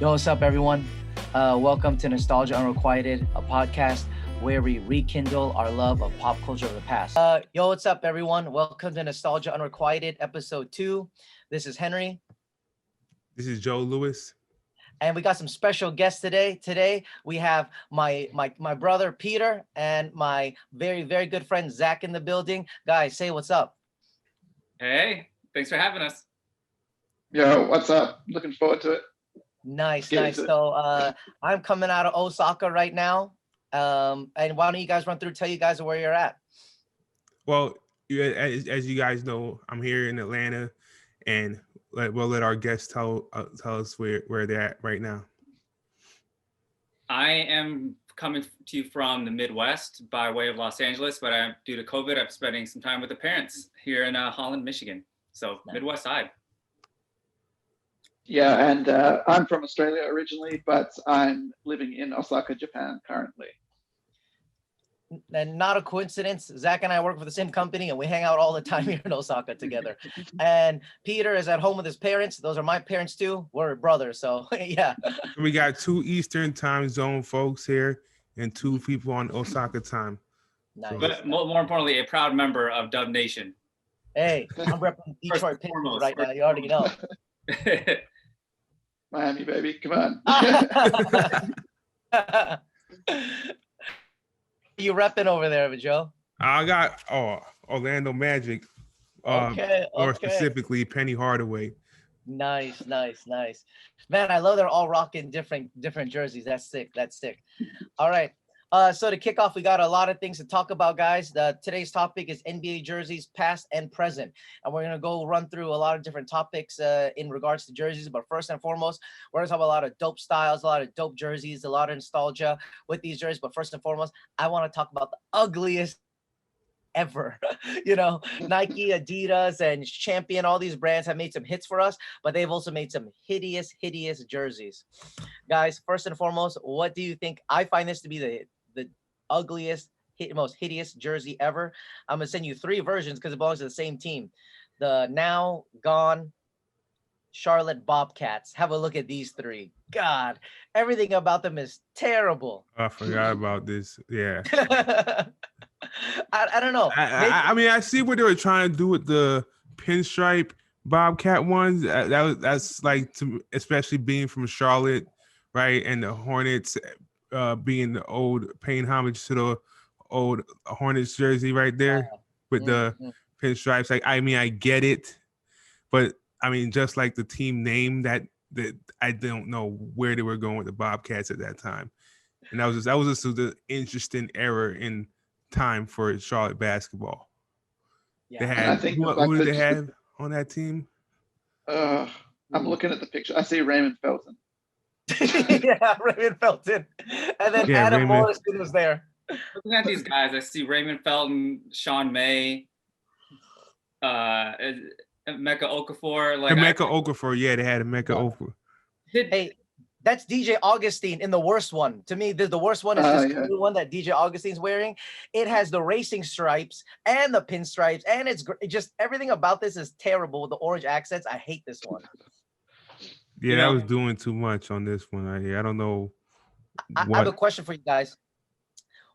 Yo, what's up, everyone? Welcome to Nostalgia Unrequited, a podcast where we rekindle our love of pop culture of the past. Yo, what's up, everyone? Welcome to Nostalgia Unrequited, episode 2. This is Henry. This is Joe Lewis. And we got some special guests today. Today, we have my brother, Peter, and my very, very good friend, Zach, in the building. Guys, say what's up. Hey, thanks for having us. Yo, what's up? Looking forward to it. Nice. So I'm coming out of Osaka right now. And why don't you guys tell you guys where you're at? Well, as you guys know, I'm here in Atlanta, and we'll let our guests tell us where they're at right now. I am coming to you from the Midwest by way of Los Angeles, but due to COVID, I'm spending some time with the parents here in Holland, Michigan. So Midwest side. Yeah, and I'm from Australia originally, but I'm living in Osaka, Japan currently. And not a coincidence, Zach and I work for the same company and we hang out all the time here in Osaka together. And Peter is at home with his parents. Those are my parents too. We're brothers, so yeah. We got 2 Eastern time zone folks here and 2 people on Osaka time. Nice. But more importantly, a proud member of Dub Nation. Hey, I'm repping Detroit Pistons right now. You already know. Miami, baby, come on. You repping over there, Joe? I got Orlando Magic. Okay. More specifically, Penny Hardaway. Nice. Man, I love they're all rocking different jerseys. That's sick. All right. So to kick off, we got a lot of things to talk about, guys. Today's topic is NBA jerseys, past and present. And we're going to go run through a lot of different topics in regards to jerseys. But first and foremost, we're going to talk about a lot of dope styles, a lot of dope jerseys, a lot of nostalgia with these jerseys. But first and foremost, I want to talk about the ugliest ever. Nike, Adidas, and Champion, all these brands have made some hits for us, but they've also made some hideous jerseys. Guys, first and foremost, what do you think? I find this to be the ugliest, most hideous jersey ever. I'm gonna send you 3 versions because it belongs to the same team. The now gone Charlotte Bobcats. Have a look at these 3. God, everything about them is terrible. I forgot about this. Yeah. I don't know. I mean, I see what they were trying to do with the pinstripe Bobcat ones. That's like, especially being from Charlotte, right? And the Hornets being the old, paying homage to the old Hornets jersey right there with the pinstripes. Like, I mean, I get it, but I mean, just like the team name, that I don't know where they were going with the Bobcats at that time, and that was just an interesting era in time for Charlotte basketball. Yeah. They had who did they have on that team? I'm looking at the picture. I see Raymond Felton. Yeah, Raymond Felton. And then Adam Morrison was there. Looking at these guys, I see Raymond Felton, Sean May, Emeka Okafor. Emeka Okafor, yeah, they had Emeka Okafor. Hey, that's DJ Augustine in the worst one. To me, the worst one is the one that DJ Augustine's wearing. It has the racing stripes and the pinstripes, and it's just everything about this is terrible with the orange accents. I hate this one. Yeah, that was doing too much on this one. I don't know. I have a question for you guys.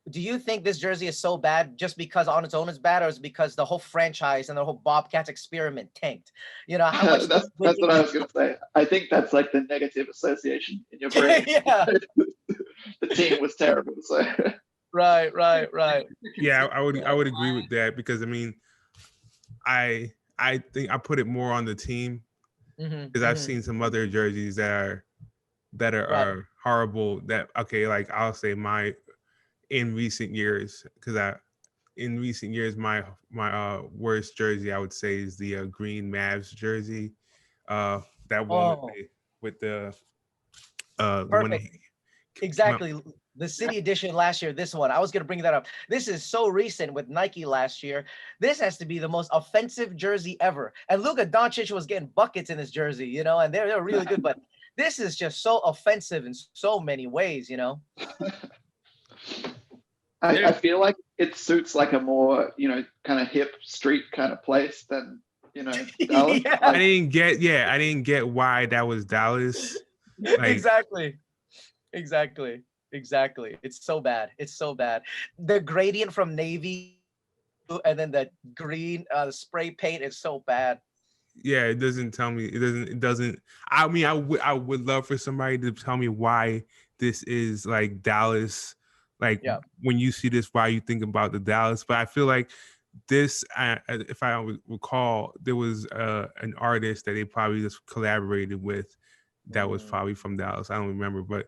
Do you think this jersey is so bad just because on its own it's bad, or is it because the whole franchise and the whole Bobcats experiment tanked? How much that's what I was going to say. I think that's like the negative association in your brain. Yeah. The team was terrible. So. Right. Yeah, I would agree with that, because I mean, I think I put it more on the team. Because I've seen some other jerseys that are horrible. Like I'll say in recent years, my worst jersey I would say is the green Mavs jersey. That one with the exactly. The city edition last year, this one. I was going to bring that up. This is so recent with Nike last year. This has to be the most offensive jersey ever. And Luka Doncic was getting buckets in this jersey, and they're really good. But this is just so offensive in so many ways, I feel like it suits like a more, kind of hip street kind of place than, Dallas. Yeah. I didn't get why that was Dallas. Like, Exactly. Exactly. Exactly. It's so bad. It's so bad. The gradient from navy and then the green spray paint is so bad. yeah, it doesn't tell me. It doesn't. I mean, I would love for somebody to tell me why this is like Dallas. Like Yeah. when you see this, why you think about the Dallas. But I feel like this, if I recall, there was an artist that they probably just collaborated with that was Mm, probably from Dallas. I don't remember, but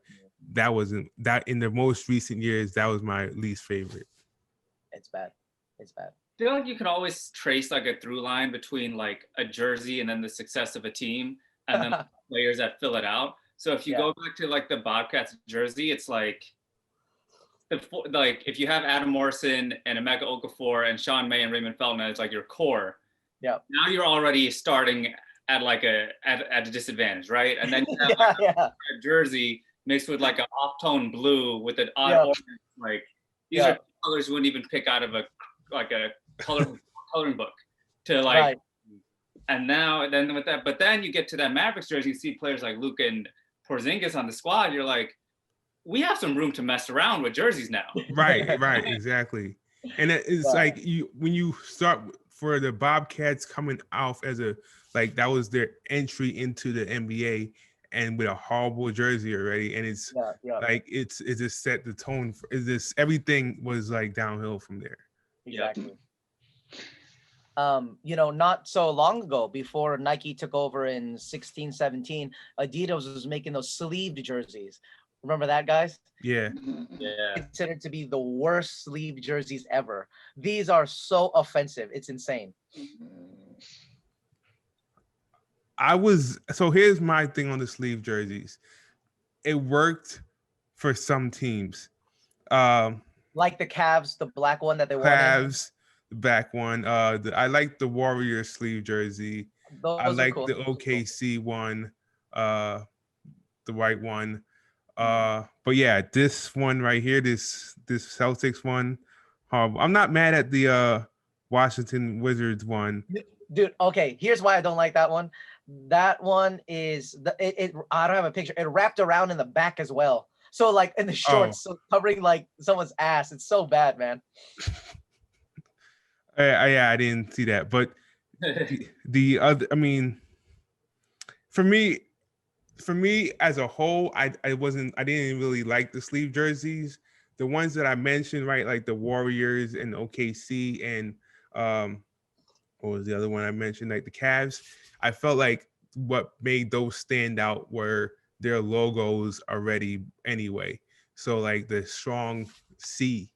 that wasn't that in the most recent years. That was my least favorite. it's bad. It's bad. I feel like you can always trace like a through line between like a jersey and then the success of a team and then players that fill it out. So if you Yeah. go back to like the Bobcats jersey, it's like like if you have Adam Morrison and Emeka Okafor and Sean May and Raymond Felton as like your core, Yeah. now you're already starting at like at a disadvantage, right? And then you have Yeah. like Yeah. a jersey mixed with like an off-tone blue with an odd Yeah. orange. Like these Yeah. are colors you wouldn't even pick out of a coloring book to like. Right. And now then with that, but then you get to that Mavericks jersey, you see players like Luka and Porzingis on the squad. You're like, we have some room to mess around with jerseys now. Right, right, exactly. And it's Yeah. like when you start for the Bobcats coming off as a like that was their entry into the NBA and with a horrible jersey already, and it's Yeah. Yeah. like it just set the tone. Is this everything was like downhill from there? Exactly. Not so long ago, before Nike took over in 16, 17, Adidas was making those sleeved jerseys. Remember that, guys? Yeah, Yeah. Considered to be the worst sleeve jerseys ever. These are so offensive. It's insane. so here's my thing on the sleeve jerseys. It worked for some teams. Like the Cavs, the black one that they won in. Cavs, the back one. I like the Warriors sleeve jersey. Those I are like cool. the OKC one, the white one. But yeah, this one right here, this Celtics one. I'm not mad at the Washington Wizards one. Dude, okay, here's why I don't like that one. That one is I don't have a picture. It wrapped around in the back as well. So like in the shorts, so covering like someone's ass. It's so bad, man. Yeah, I didn't see that. But the other, I mean, for me as a whole, I didn't really like the sleeve jerseys. The ones that I mentioned, right, like the Warriors and OKC and what was the other one I mentioned, like the Cavs. I felt like what made those stand out were their logos already anyway. So like the strong C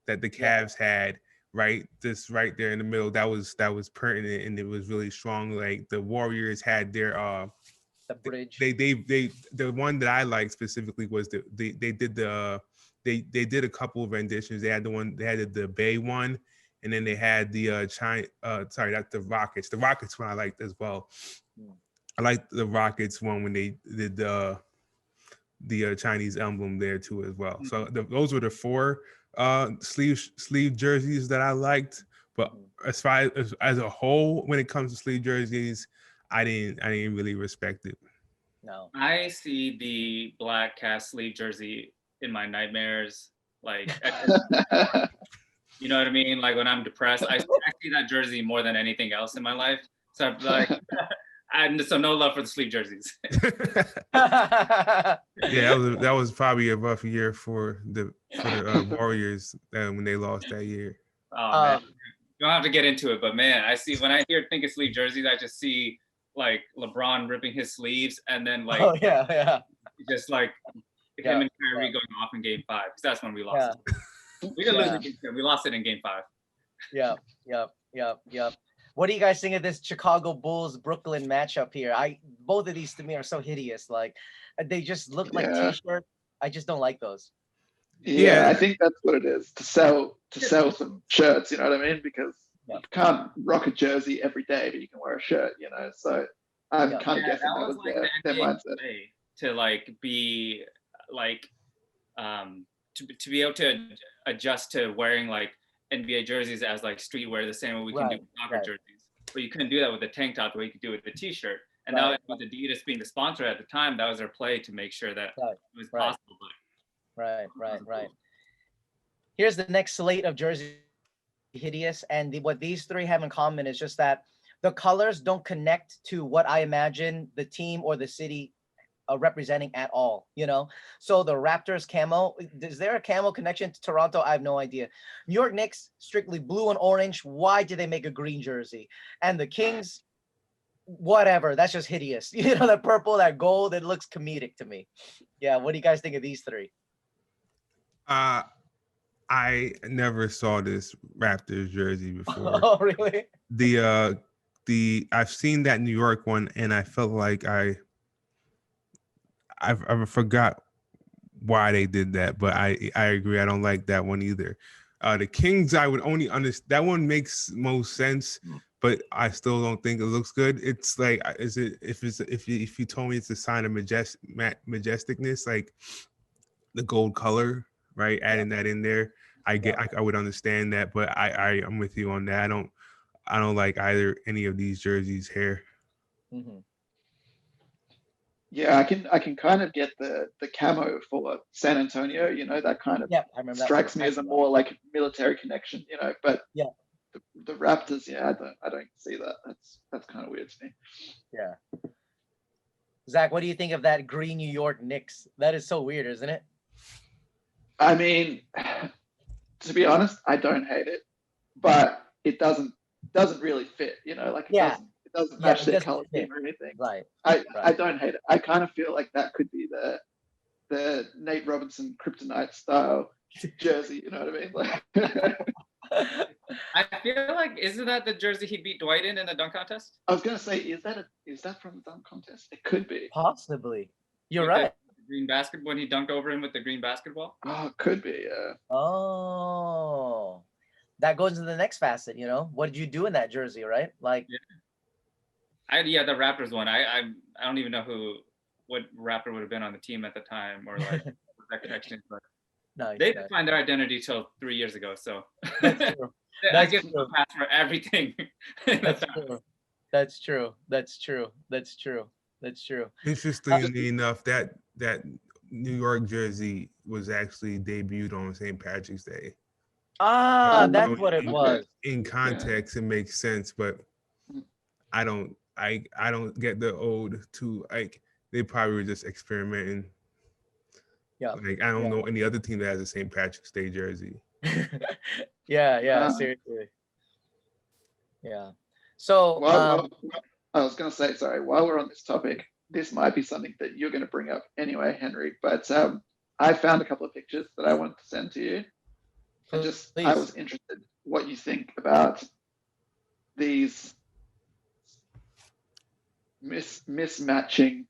that the Cavs had, right, this right there in the middle, that was pertinent and it was really strong. Like the Warriors had their The bridge. they the one that I liked specifically was they did they did a couple of renditions. They had the Bay one, and then they had the that's the Rockets. The Rockets one I liked as well. I liked the Rockets one when they did the Chinese emblem there too as well. So those were the four sleeve jerseys that I liked. But as far as a whole, when it comes to sleeve jerseys, I didn't really respect it. No. I see the black cast sleeve jersey in my nightmares. Like, you know what I mean? Like when I'm depressed, I see that jersey more than anything else in my life. So I'm like, so no love for the sleeve jerseys. Yeah, that was probably a rough year for the Warriors when they lost that year. Oh man, you don't have to get into it, but man, when I think of sleeve jerseys, I just see like LeBron ripping his sleeves and then like just like him and Kyrie going off in Game 5 because that's when we lost. We didn't lose in Game 7. We lost it in Game 5. Yep. What do you guys think of this Chicago Bulls Brooklyn matchup here? Both of these to me are so hideous. Like they just look like t-shirts. I just don't like those. Yeah, I think that's what it is to sell some shirts. You know what I mean? Because you can't rock a jersey every day, but you can wear a shirt. You know, so I'm kind of guessing that was like their mindset to like be like to be able to adjust to wearing like NBA jerseys as like streetwear the same way we can do with soccer jerseys. But you couldn't do that with a tank top the way you could do it with a t-shirt. And that was with Adidas being the sponsor at the time. That was their play to make sure that it was possible. Right. Here's the next slate of jerseys, hideous, and what these three have in common is just that the colors don't connect to what I imagine the team or the city representing at all, you know? So the Raptors camo, is there a camo connection to Toronto? I have no idea. New York Knicks, strictly blue and orange. Why did they make a green jersey? And the Kings, whatever, that's just hideous. You know, that purple, that gold, it looks comedic to me. Yeah, what do you guys think of these three? I never saw this Raptors jersey before. Oh, really? I've seen that New York one, and I felt like I forgot why they did that, but I agree. I don't like that one either. The Kings, I would only understand. That one makes most sense, but I still don't think it looks good. It's like, if you told me it's a sign of majesticness, like the gold color, right? Adding that in there, I would understand that, but I'm with you on that. I don't like any of these jerseys here. Mm-hmm. Yeah, I can kind of get the camo for San Antonio, you know, that kind of strikes me as a more like military connection, you know, but the Raptors, I don't see that. That's kind of weird to me. Yeah. Zach, what do you think of that green New York Knicks? That is so weird, isn't it? I mean, to be honest, I don't hate it, but it doesn't really fit, you know, like it doesn't match their color scheme or anything. Right. I don't hate it. I kind of feel like that could be the Nate Robinson Kryptonite style jersey, you know what I mean? Like, I feel like, isn't that the jersey he beat Dwight in the dunk contest? I was gonna say, is that from the dunk contest? It could be. Possibly. You're right. Green basket, when he dunked over him with the green basketball. Oh, it could be, yeah. Oh, that goes into the next facet, you know? What did you do in that jersey, right? Like, the Raptors one. I don't even know what Raptor would have been on the team at the time, or like that connection. But they didn't find their identity till 3 years ago. So that's true. I give them a pass for everything. That's true. Interestingly enough, that New York jersey was actually debuted on St. Patrick's Day. That's what it was. In context, it makes sense, but I don't get the ode to, like, they probably were just experimenting. Yeah. Like, I don't know any other team that has a St. Patrick's Day jersey. Seriously. Yeah. So I was going to say, sorry, while we're on this topic, this might be something that you're going to bring up anyway, Henry, but I found a couple of pictures that I wanted to send to you. And I was interested what you think about these mismatching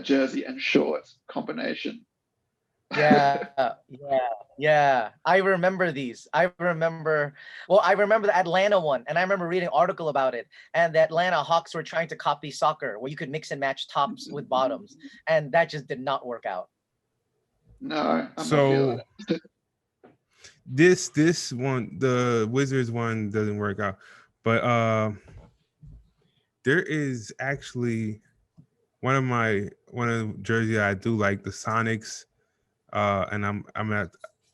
jersey and shorts combination. Yeah. I remember these. I remember the Atlanta one, and I remember reading an article about it. And the Atlanta Hawks were trying to copy soccer, where you could mix and match tops with bottoms, and that just did not work out. No. So this one, the Wizards one, doesn't work out, but there is actually one of the jerseys I do like, the Sonics. And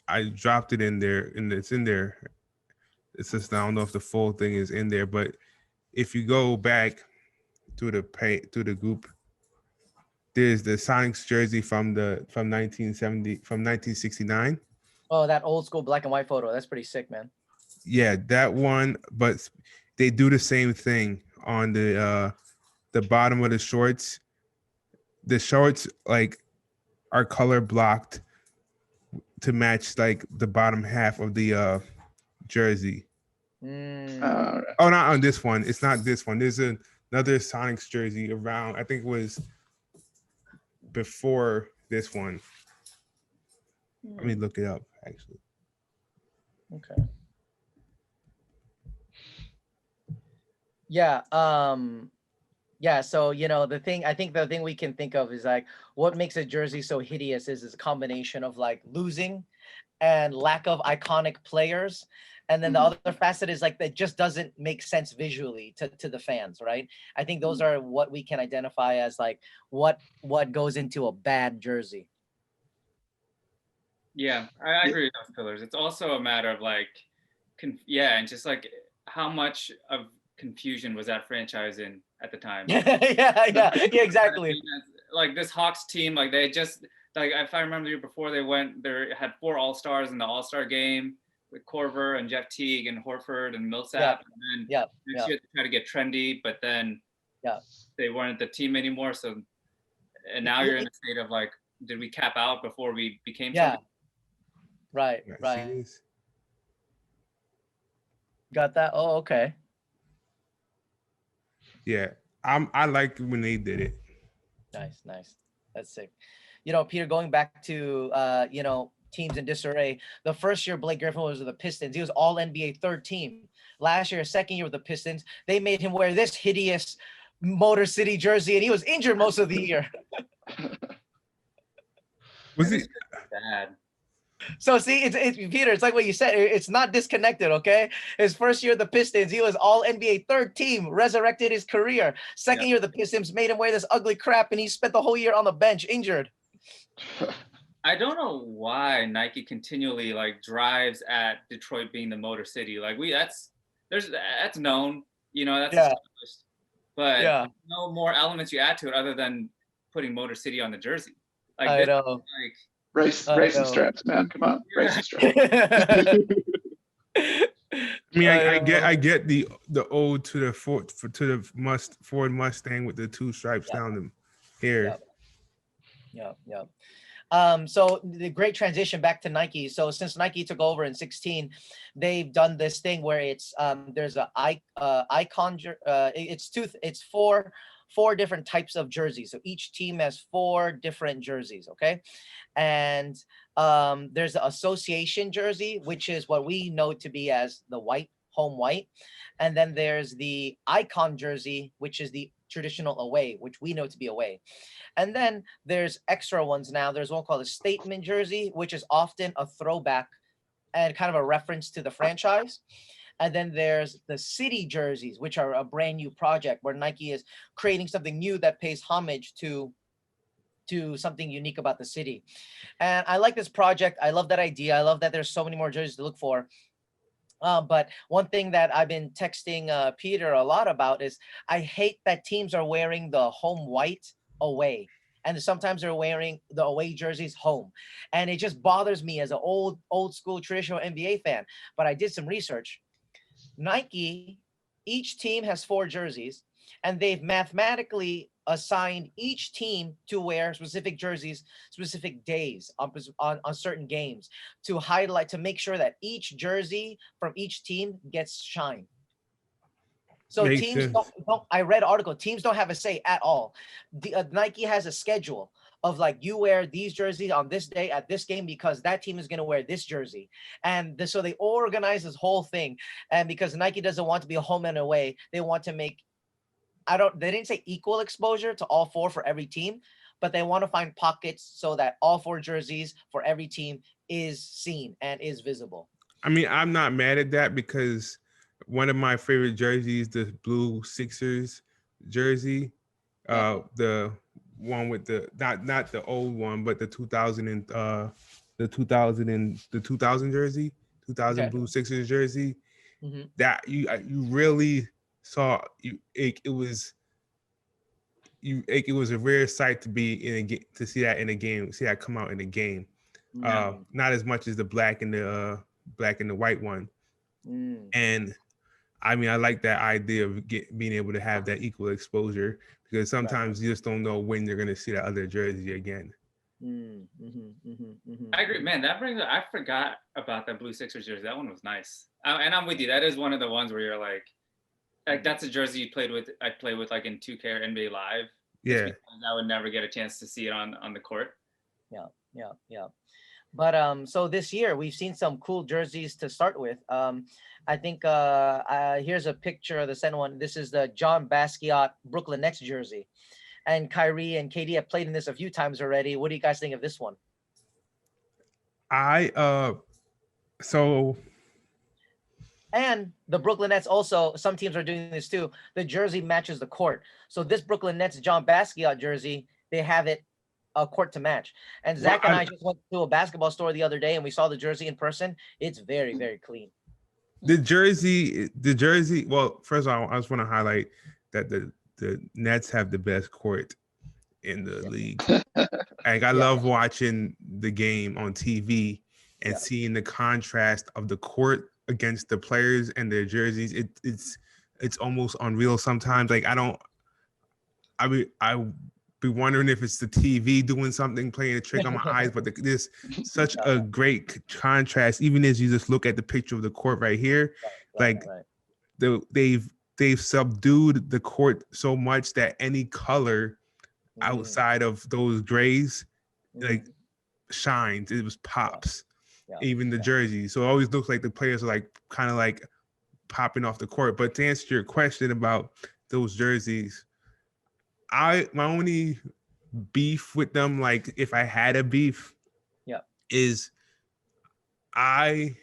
I dropped it in there, and it's in there. It's just, I don't know if the full thing is in there, but if you go back to the group, there's the Sonics jersey from 1969. Oh, that old school black and white photo. That's pretty sick, man. Yeah, that one, but they do the same thing on the bottom of the shorts. The shorts, like, are color blocked to match, like, the bottom half of the jersey. Oh, not on this one. It's not this one. There's another Sonics jersey around, I think it was before this one. Let me look it up, actually. Okay. Yeah. So, you know, I think the thing we can think of is, like, what makes a jersey so hideous is a combination of, like, losing and lack of iconic players. And then the other facet is like that just doesn't make sense visually to the fans, right? I think those are what we can identify as like what goes into a bad jersey. Yeah, I agree with those pillars. It's also a matter of like, and just like how much of confusion was that franchise in at the time? yeah, exactly. Like this Hawks team, like they just like if I remember the year before they had 4 All-Stars in the All-Star game with Corver and Jeff Teague and Horford and Millsap, and then next year they tried to get trendy, but then they weren't the team anymore. So and now you're in a state of like, did we cap out before we became something? Right. Got that? Oh, okay. Yeah, I like when they did it. Nice. That's sick. You know, Peter, going back to teams in disarray. The first year Blake Griffin was with the Pistons. He was all NBA third team. Last year, second year with the Pistons, they made him wear this hideous Motor City jersey, and he was injured most of the year. Was he bad? So see, it's Peter. It's like what you said. It's not disconnected. Okay, his first year at the Pistons, he was all NBA third team, resurrected his career. Second year, the Pistons made him wear this ugly crap, and he spent the whole year on the bench injured. I don't know why Nike continually like drives at Detroit being the Motor City. Like that's known, that's established. But no more elements you add to it other than putting Motor City on the jersey. Like I know. Like racing straps, man. Come on, racing straps. I mean, I get the ode to the Ford Mustang with the 2 stripes down the here. So the great transition back to Nike. So since Nike took over in 2016, they've done this thing where it's there's a icon. It's four different types of jerseys. So each team has 4 different jerseys. Okay, and there's the association jersey, which is what we know to be as the white, home white, and then there's the icon jersey, which is the traditional away, which we know to be away. And then there's extra ones now. There's one called a statement jersey, which is often a throwback and kind of a reference to the franchise. And then there's the city jerseys, which are a brand new project where Nike is creating something new that pays homage to something unique about the city. And I like this project. I love that idea. I love that there's so many more jerseys to look for. But one thing that I've been texting Peter a lot about is I hate that teams are wearing the home white away, and sometimes they're wearing the away jerseys home, and it just bothers me as an old school traditional NBA fan. But I did some research. Nike, each team has 4 jerseys, and they've mathematically assigned each team to wear specific jerseys, specific days on certain games to highlight, to make sure that each jersey from each team gets shine. So Makes teams sense. don't. I read an article. Teams don't have a say at all. Nike has a schedule of like, you wear these jerseys on this day at this game because that team is going to wear this jersey, and so they organize this whole thing. And because Nike doesn't want to be a home and away, they want to make they didn't say equal exposure to all 4 for every team, but they want to find pockets so that all 4 jerseys for every team is seen and is visible. I mean, I'm not mad at that because one of my favorite jerseys, the blue Sixers jersey, the one with the not the old one, but the 2000 jersey, 2000 blue Sixers jersey. Mm-hmm. That you really saw it was a rare sight to be in a game, to see that in a game, see that come out in a game. Not as much as the black and the white one. And I mean, I like that idea of being able to have that equal exposure, because sometimes you just don't know when you're going to see that other jersey again. I agree, man. I forgot about that blue Sixers jersey. That one was nice. And I'm with you. That is one of the ones where you're like that's a jersey you played with. I play with like in 2K or NBA Live. Yeah. I would never get a chance to see it on the court. Yeah. But so this year we've seen some cool jerseys to start with. I think here's a picture of the second one. This is the John Basquiat Brooklyn Nets jersey, and Kyrie and KD have played in this a few times already. What do you guys think of this one? And the Brooklyn Nets also, some teams are doing this too. The jersey matches the court. So this Brooklyn Nets John Basquiat jersey, they have it a court to match. And Zach and I just went to a basketball store the other day and we saw the jersey in person. It's very, very clean. The jersey. Well, first of all, I just want to highlight that the Nets have the best court in the league. Like I love watching the game on TV and seeing the contrast of the court against the players and their jerseys. It's almost unreal sometimes. Like I be wondering if it's the TV doing something, playing a trick on my eyes, but there's such a great contrast. Even as you just look at the picture of the court right here, they've subdued the court so much that any color outside of those grays like shines. It was pops. Even the jersey. So it always looks like the players are like kind of like popping off the court. But to answer your question about those jerseys, my only beef with them, like if I had a beef, is I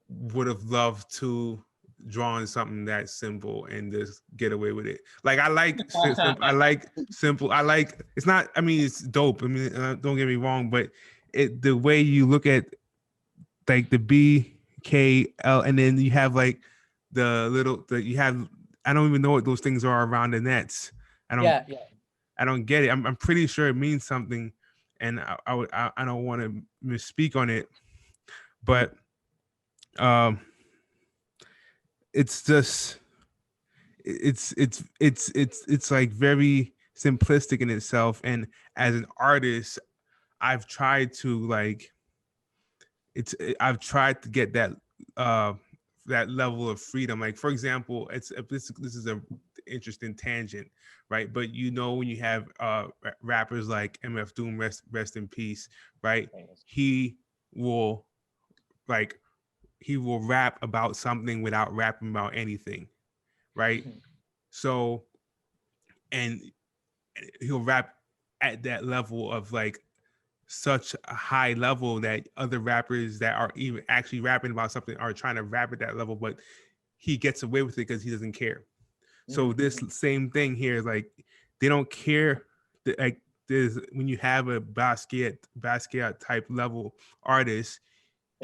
would have loved to draw on something that simple and just get away with it. Like I like simple. I like it's not. I mean, it's dope. I mean, don't get me wrong, but the way you look at like the BKL, and then you have like you have. I don't even know what those things are around the nets. I don't get it. I'm pretty sure it means something, and I don't want to misspeak on it, but it's just it's like very simplistic in itself. And as an artist, I've tried to get that that level of freedom. Like for example, this is a interesting tangent, right? But you know, when you have rappers like MF Doom, rest in peace, right? He will rap about something without rapping about anything, right? So, and he'll rap at that level of like such a high level that other rappers that are even actually rapping about something are trying to rap at that level, but he gets away with it because he doesn't care. So this same thing here is like, they don't care. Like there's, when you have a Basquiat type level artist,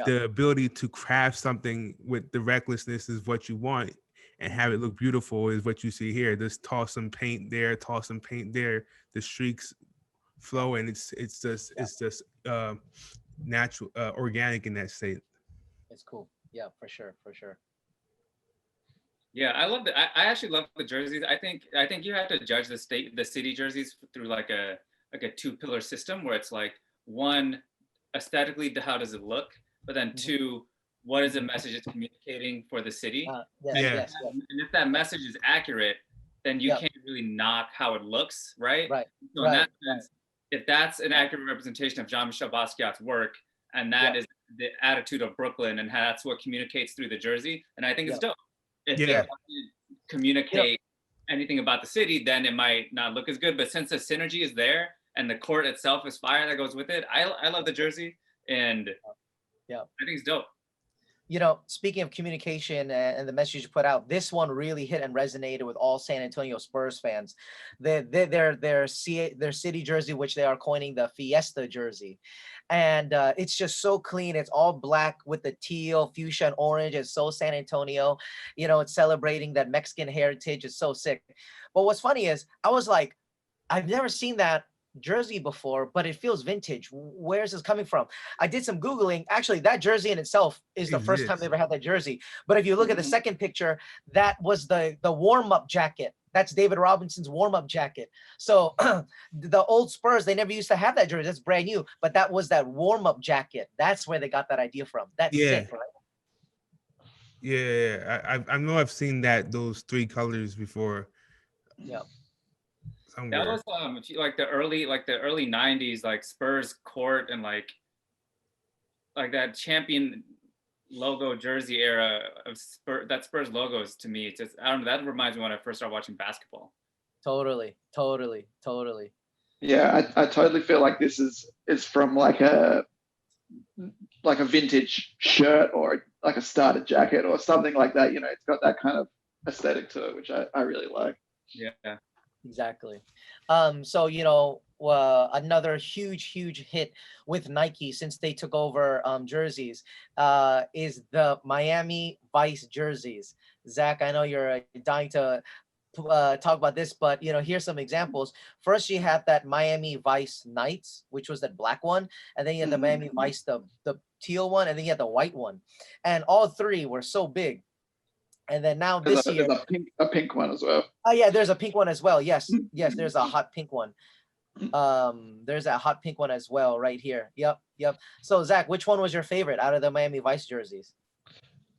the ability to craft something with the recklessness is what you want, and have it look beautiful is what you see here. Just toss some paint there, toss some paint there. The streaks flow, and it's just natural, organic in that state. It's cool. Yeah, for sure. Yeah, I love it. I actually love the jerseys. I think you have to judge the city jerseys through like a 2-pillar system, where it's like, one, aesthetically, how does it look? But then two, what is the message it's communicating for the city? Yes. And if that message is accurate, then you can't really knock how it looks, right? So in that sense, if that's an accurate representation of Jean-Michel Basquiat's work, and that is the attitude of Brooklyn, and that's what communicates through the jersey, and I think it's dope. If it doesn't communicate anything about the city, then it might not look as good. But since the synergy is there and the court itself is fire that goes with it, I love the jersey, and I think it's dope. You know, speaking of communication and the message you put out, this one really hit and resonated with all San Antonio Spurs fans. Their city jersey, which they are coining the Fiesta jersey. And it's just so clean. It's all black with the teal, fuchsia, and orange. It's so San Antonio. You know, it's celebrating that Mexican heritage. It's so sick. But what's funny is, I was like, I've never seen that jersey before, but it feels vintage. Where's this coming from? I did some Googling. Actually, that jersey in itself is the first time they ever had that jersey. But if you look at the second picture, that was the warm-up jacket. That's David Robinson's warm-up jacket. So the old Spurs, they never used to have that jersey. That's brand new. But that was that warm-up jacket. That's where they got that idea from. That's sick, right? Yeah, I know I've seen those 3 colors before. Yeah. Somewhere. That was like the early 90s, like Spurs court, and like that champion logo jersey era of Spurs logos. To me, it's just, I don't know, that reminds me when I first started watching basketball. Totally. Yeah, I totally feel like this is from like a vintage shirt or like a starter jacket or something like that. You know, it's got that kind of aesthetic to it, which I really like. Yeah. Exactly. So another huge hit with Nike since they took over jerseys is the Miami Vice jerseys. Zach, I know you're dying to talk about this, but here's some examples. First, you had that Miami Vice Knights, which was that black one, and then you had the Miami Vice, the teal one, and then you had the white one, and all three were so big. And then now this year, there's a pink one as well. Oh yeah, there's a pink one as well. Yes, there's a hot pink one. There's a hot pink one as well right here. Yep. So Zach, which one was your favorite out of the Miami Vice jerseys?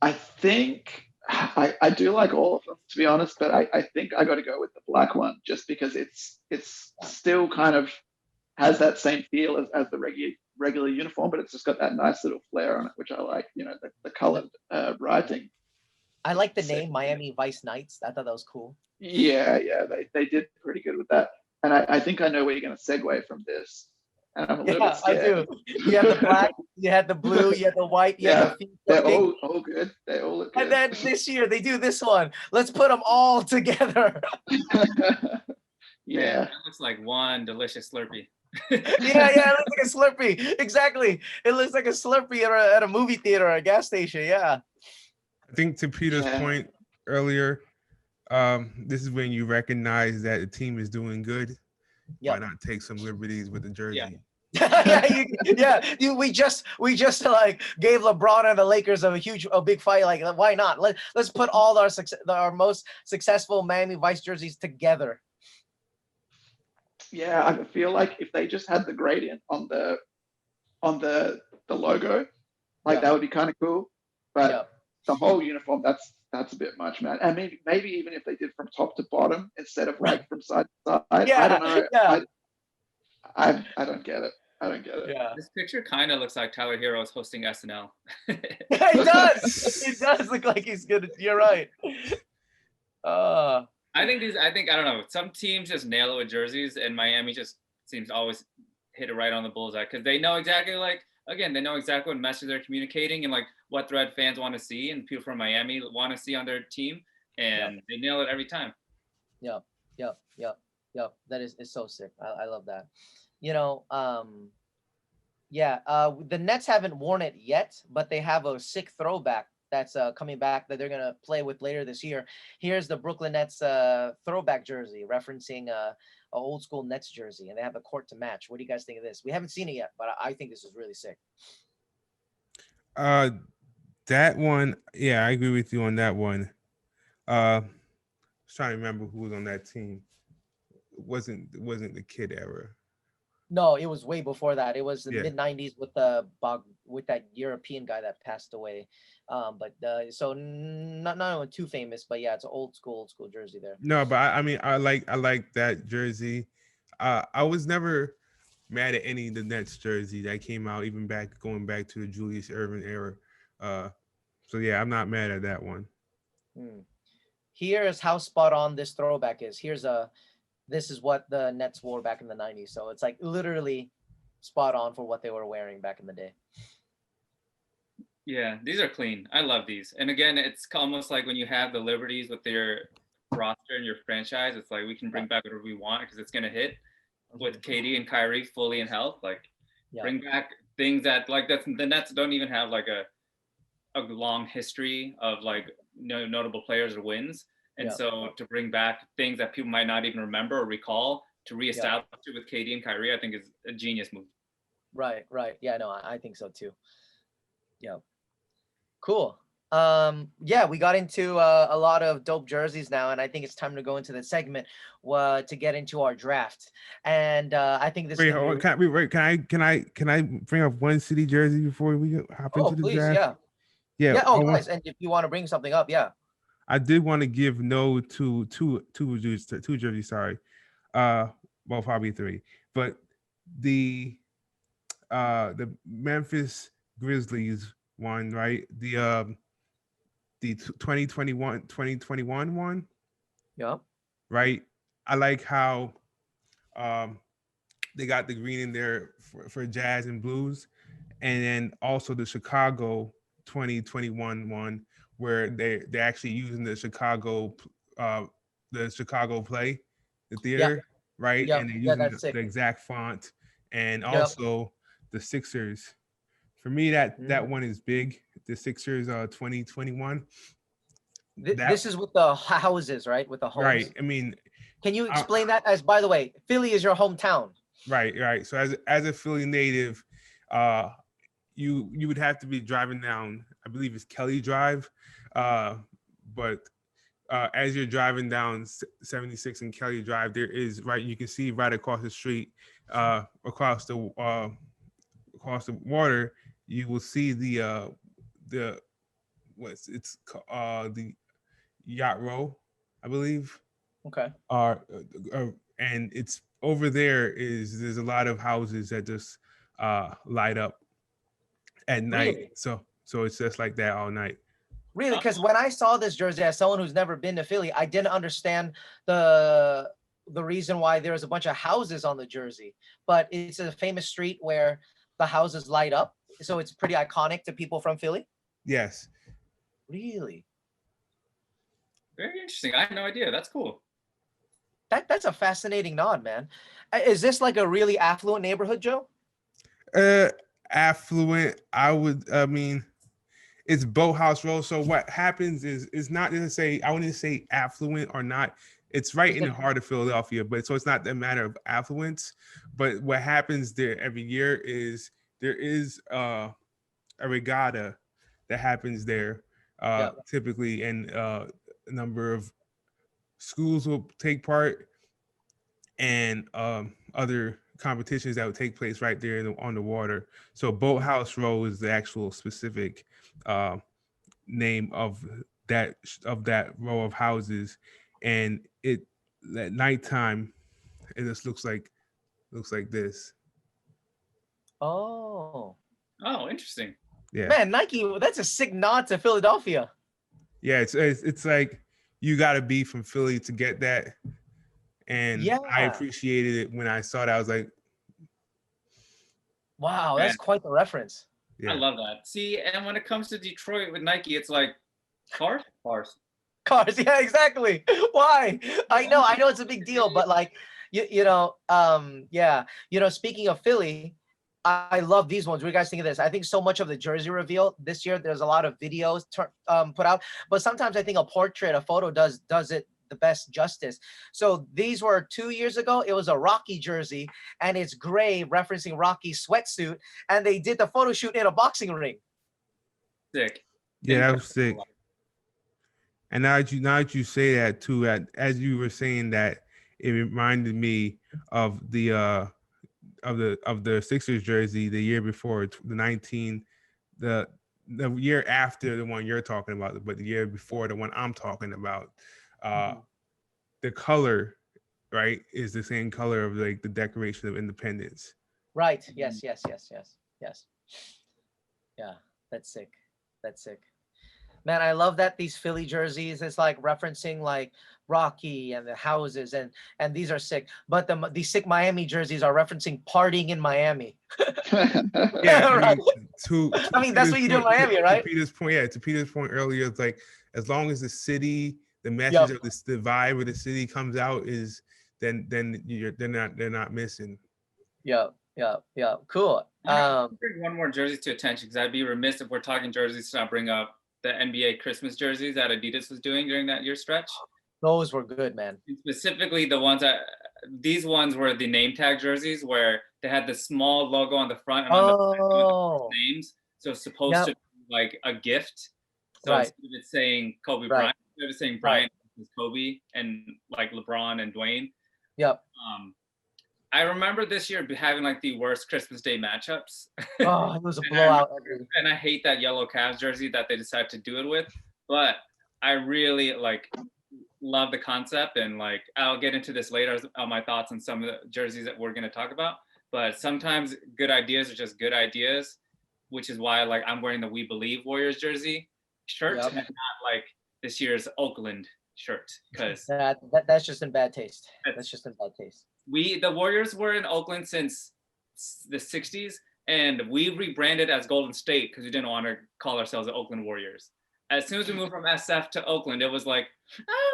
I think I do like all of them, to be honest, but I think I got to go with the black one just because it's still kind of has that same feel as the regular uniform, but it's just got that nice little flair on it, which I like. You know, the colored writing. I like the name Miami Vice Knights. I thought that was cool. Yeah, they did pretty good with that. And I think I know where you're going to segue from this. And I'm a little bit scared. I do. You had the black, you had the blue, you had the white, you had the they're all good. They all look good. And then this year they do this one. Let's put them all together. Yeah. That looks like one delicious Slurpee. Yeah, it looks like a Slurpee. Exactly. It looks like a Slurpee at a movie theater or a gas station. Yeah. I think to Peter's point earlier, this is when you recognize that the team is doing good. Why not take some liberties with the jersey? We just like gave LeBron and the Lakers a big fight. Like, why not? Let's put all our most successful Miami Vice jerseys together. Yeah, I feel like if they just had the gradient on the logo, that would be kind of cool. But the whole uniform, that's a bit much, man. And maybe even if they did from top to bottom instead of like from side to side. I don't know. Yeah. I don't get it. Yeah. This picture kind of looks like Tyler Hero's hosting SNL. It does. It does look like he's good. You're right. I don't know. Some teams just nail it with jerseys, and Miami just seems to always hit it right on the bullseye because they know exactly they know exactly what message they're communicating and like what thread fans want to see and people from Miami want to see on their team, and they nail it every time. Yep. That is so sick. I love that. The Nets haven't worn it yet, but they have a sick throwback that's coming back that they're gonna play with later this year. Here's the Brooklyn Nets throwback jersey, referencing a old school Nets jersey, and they have a court to match. What do you guys think of this? We haven't seen it yet, but I think this is really sick. That one, yeah, I agree with you on that one. I was trying to remember who was on that team. It wasn't the Kid era. No, it was way before that. It was the mid '90s with that European guy that passed away. So not too famous, but yeah, it's an old school jersey there. No, but I like that jersey. I was never mad at any of the Nets jersey that came out, even going back to the Julius Erving era. So yeah, I'm not mad at that one. Here's how spot on this throwback is. This is what the Nets wore back in the '90s. So it's like literally spot on for what they were wearing back in the day. Yeah, these are clean. I love these. And again, it's almost like when you have the liberties with your roster and your franchise, it's like we can bring back whatever we want because it's going to hit with KD and Kyrie fully in health. Bring back things that the Nets don't even have like a long history of notable players or wins. And so to bring back things that people might not even remember or recall to reestablish it with KD and Kyrie, I think is a genius move. Right. Yeah, no, I think so too. Yeah. Cool. We got into a lot of dope jerseys now, and I think it's time to go into the segment to get into our draft. And I think this. Can I bring up one city jersey before we hop into the draft? Yeah. Oh, guys, and if you want to bring something up, I did want to give no to two jerseys. Sorry, well, probably three, but the Memphis Grizzlies one, right? The 2021 one. Yeah. Right. I like how they got the green in there for Jazz and Blues, and then also the Chicago 2021 one where they're actually using the Chicago play, the theater, right? Yep. And they're Yeah, using that's sick. the exact font, and Yep. also the Sixers. For me, that Mm. one is big. The Sixers 2021. That This is with the houses, right? With the homes. right. I mean, Can you explain that? As by the way, Philly is your hometown. right. So as a Philly native, you would have to be driving down, I believe it's Kelly Drive, but as you're driving down 76 and Kelly Drive, there is right. You can see right across the street, across the water, you will see the the yacht row, I believe. Okay. And it's over there's a lot of houses that just light up at night. Really? So it's just like that all night. Really? Because when I saw this jersey, as someone who's never been to Philly, I didn't understand the reason why there was a bunch of houses on the jersey. But it's a famous street where the houses light up, so it's pretty iconic to people from Philly. Yes. Really? Very interesting. I had no idea. That's cool. That's a fascinating nod, man. Is this like a really affluent neighborhood, Joe? Affluent. I mean, it's Boathouse Road. So what happens is it's not to say I wouldn't say affluent or not. It's right in the heart of Philadelphia, but so it's not a matter of affluence. But what happens there every year is there is a regatta that happens there typically, and a number of schools will take part, and other competitions that would take place right there on the water. So Boathouse Row is the actual specific name of that row of houses, and it at nighttime it just looks like this. Oh. Oh, interesting. Yeah. Man, Nike, that's a sick nod to Philadelphia. Yeah, it's like you got to be from Philly to get that, and Yeah. I appreciated it when I saw that. I was like, wow, that's quite the reference. Yeah. I love that. See, and when it comes to Detroit with Nike, it's like cars. Yeah, exactly. Why? I know it's a big deal, but like, yeah. Speaking of Philly, I love these ones. What do you guys think of this? I think so much of the jersey reveal this year, there's a lot of videos put out, but sometimes I think a photo does it the best justice. So these were 2 years ago. It was a Rocky jersey, and it's gray, referencing Rocky's sweatsuit, and they did the photo shoot in a boxing ring. Sick. Yeah, that was sick. And now that you say that too, as you were saying that, it reminded me of the Sixers jersey the year before, the year after the one you're talking about, but the year before the one I'm talking about. The color, right, is the same color of like the Declaration of Independence. Right. Yes. Yeah, that's sick. Man, I love that these Philly jerseys, it's like referencing like Rocky and the houses, and these are sick. But these sick Miami jerseys are referencing partying in Miami. Yeah, right. I mean that's what you do in Miami, right? To Peter's point earlier, it's like as long as the city, the message of this, the vibe of the city comes out, is then they're not missing. Yeah. Cool. Bring one more jersey to attention, because I'd be remiss if we're talking jerseys to not bring up the NBA Christmas jerseys that Adidas was doing during that year stretch. Those were good, man. And specifically, these ones were the name tag jerseys where they had the small logo on the front and on the back names. So it's supposed to be like a gift. So instead of it saying Kobe Bryant, instead of saying Bryant, it's Kobe, and like LeBron and Dwayne. Yep. I remember this year having like the worst Christmas Day matchups. Oh, it was a blowout. And I hate that yellow Cavs jersey that they decided to do it with. But I really love the concept, and like I'll get into this later on my thoughts on some of the jerseys that we're going to talk about. But sometimes good ideas are just good ideas, which is why like I'm wearing the We Believe Warriors jersey shirt and not like this year's Oakland shirt, because that's just in bad taste. That's just in bad taste. The Warriors were in Oakland since the 60s, and we rebranded as Golden State because we didn't want to call ourselves the Oakland Warriors. As soon as we moved from SF to Oakland, it was like,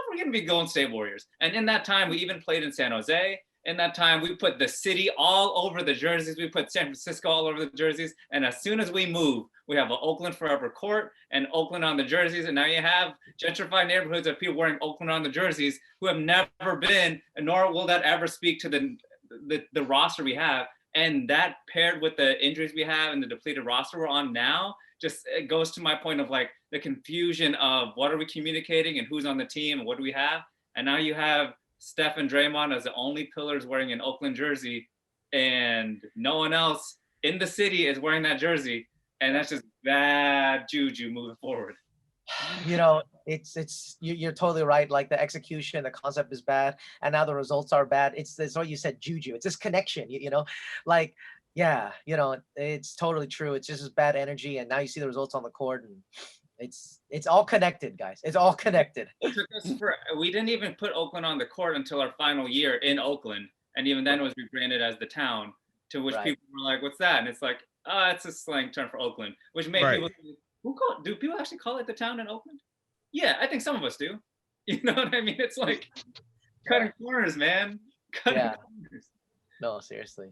we're going to be Golden State Warriors. And in that time, we even played in San Jose. In that time, we put the city all over the jerseys. We put San Francisco all over the jerseys. And as soon as we move, we have an Oakland Forever court and Oakland on the jerseys. And now you have gentrified neighborhoods of people wearing Oakland on the jerseys who have never been, and nor will that ever speak to the roster we have. And that paired with the injuries we have and the depleted roster we're on now, just it goes to my point of like the confusion of what are we communicating and who's on the team and what do we have. And now you have Steph and Draymond as the only pillars wearing an Oakland jersey, and no one else in the city is wearing that jersey. And that's just bad juju moving forward. You know, you're totally right. Like the execution, the concept is bad, and now the results are bad. It's what you said, juju. It's this connection, you know, like, yeah, you know, it's totally true. It's just this bad energy, and now you see the results on the court, and it's all connected, guys. It's all connected. We didn't even put Oakland on the court until our final year in Oakland, and even then it was rebranded as the town. To which people were like, "What's that?" And it's like, it's a slang term for Oakland, which made people. Do people actually call it the town in Oakland? Yeah, I think some of us do. You know what I mean? It's like cutting corners, man. Cutting corners. No, seriously.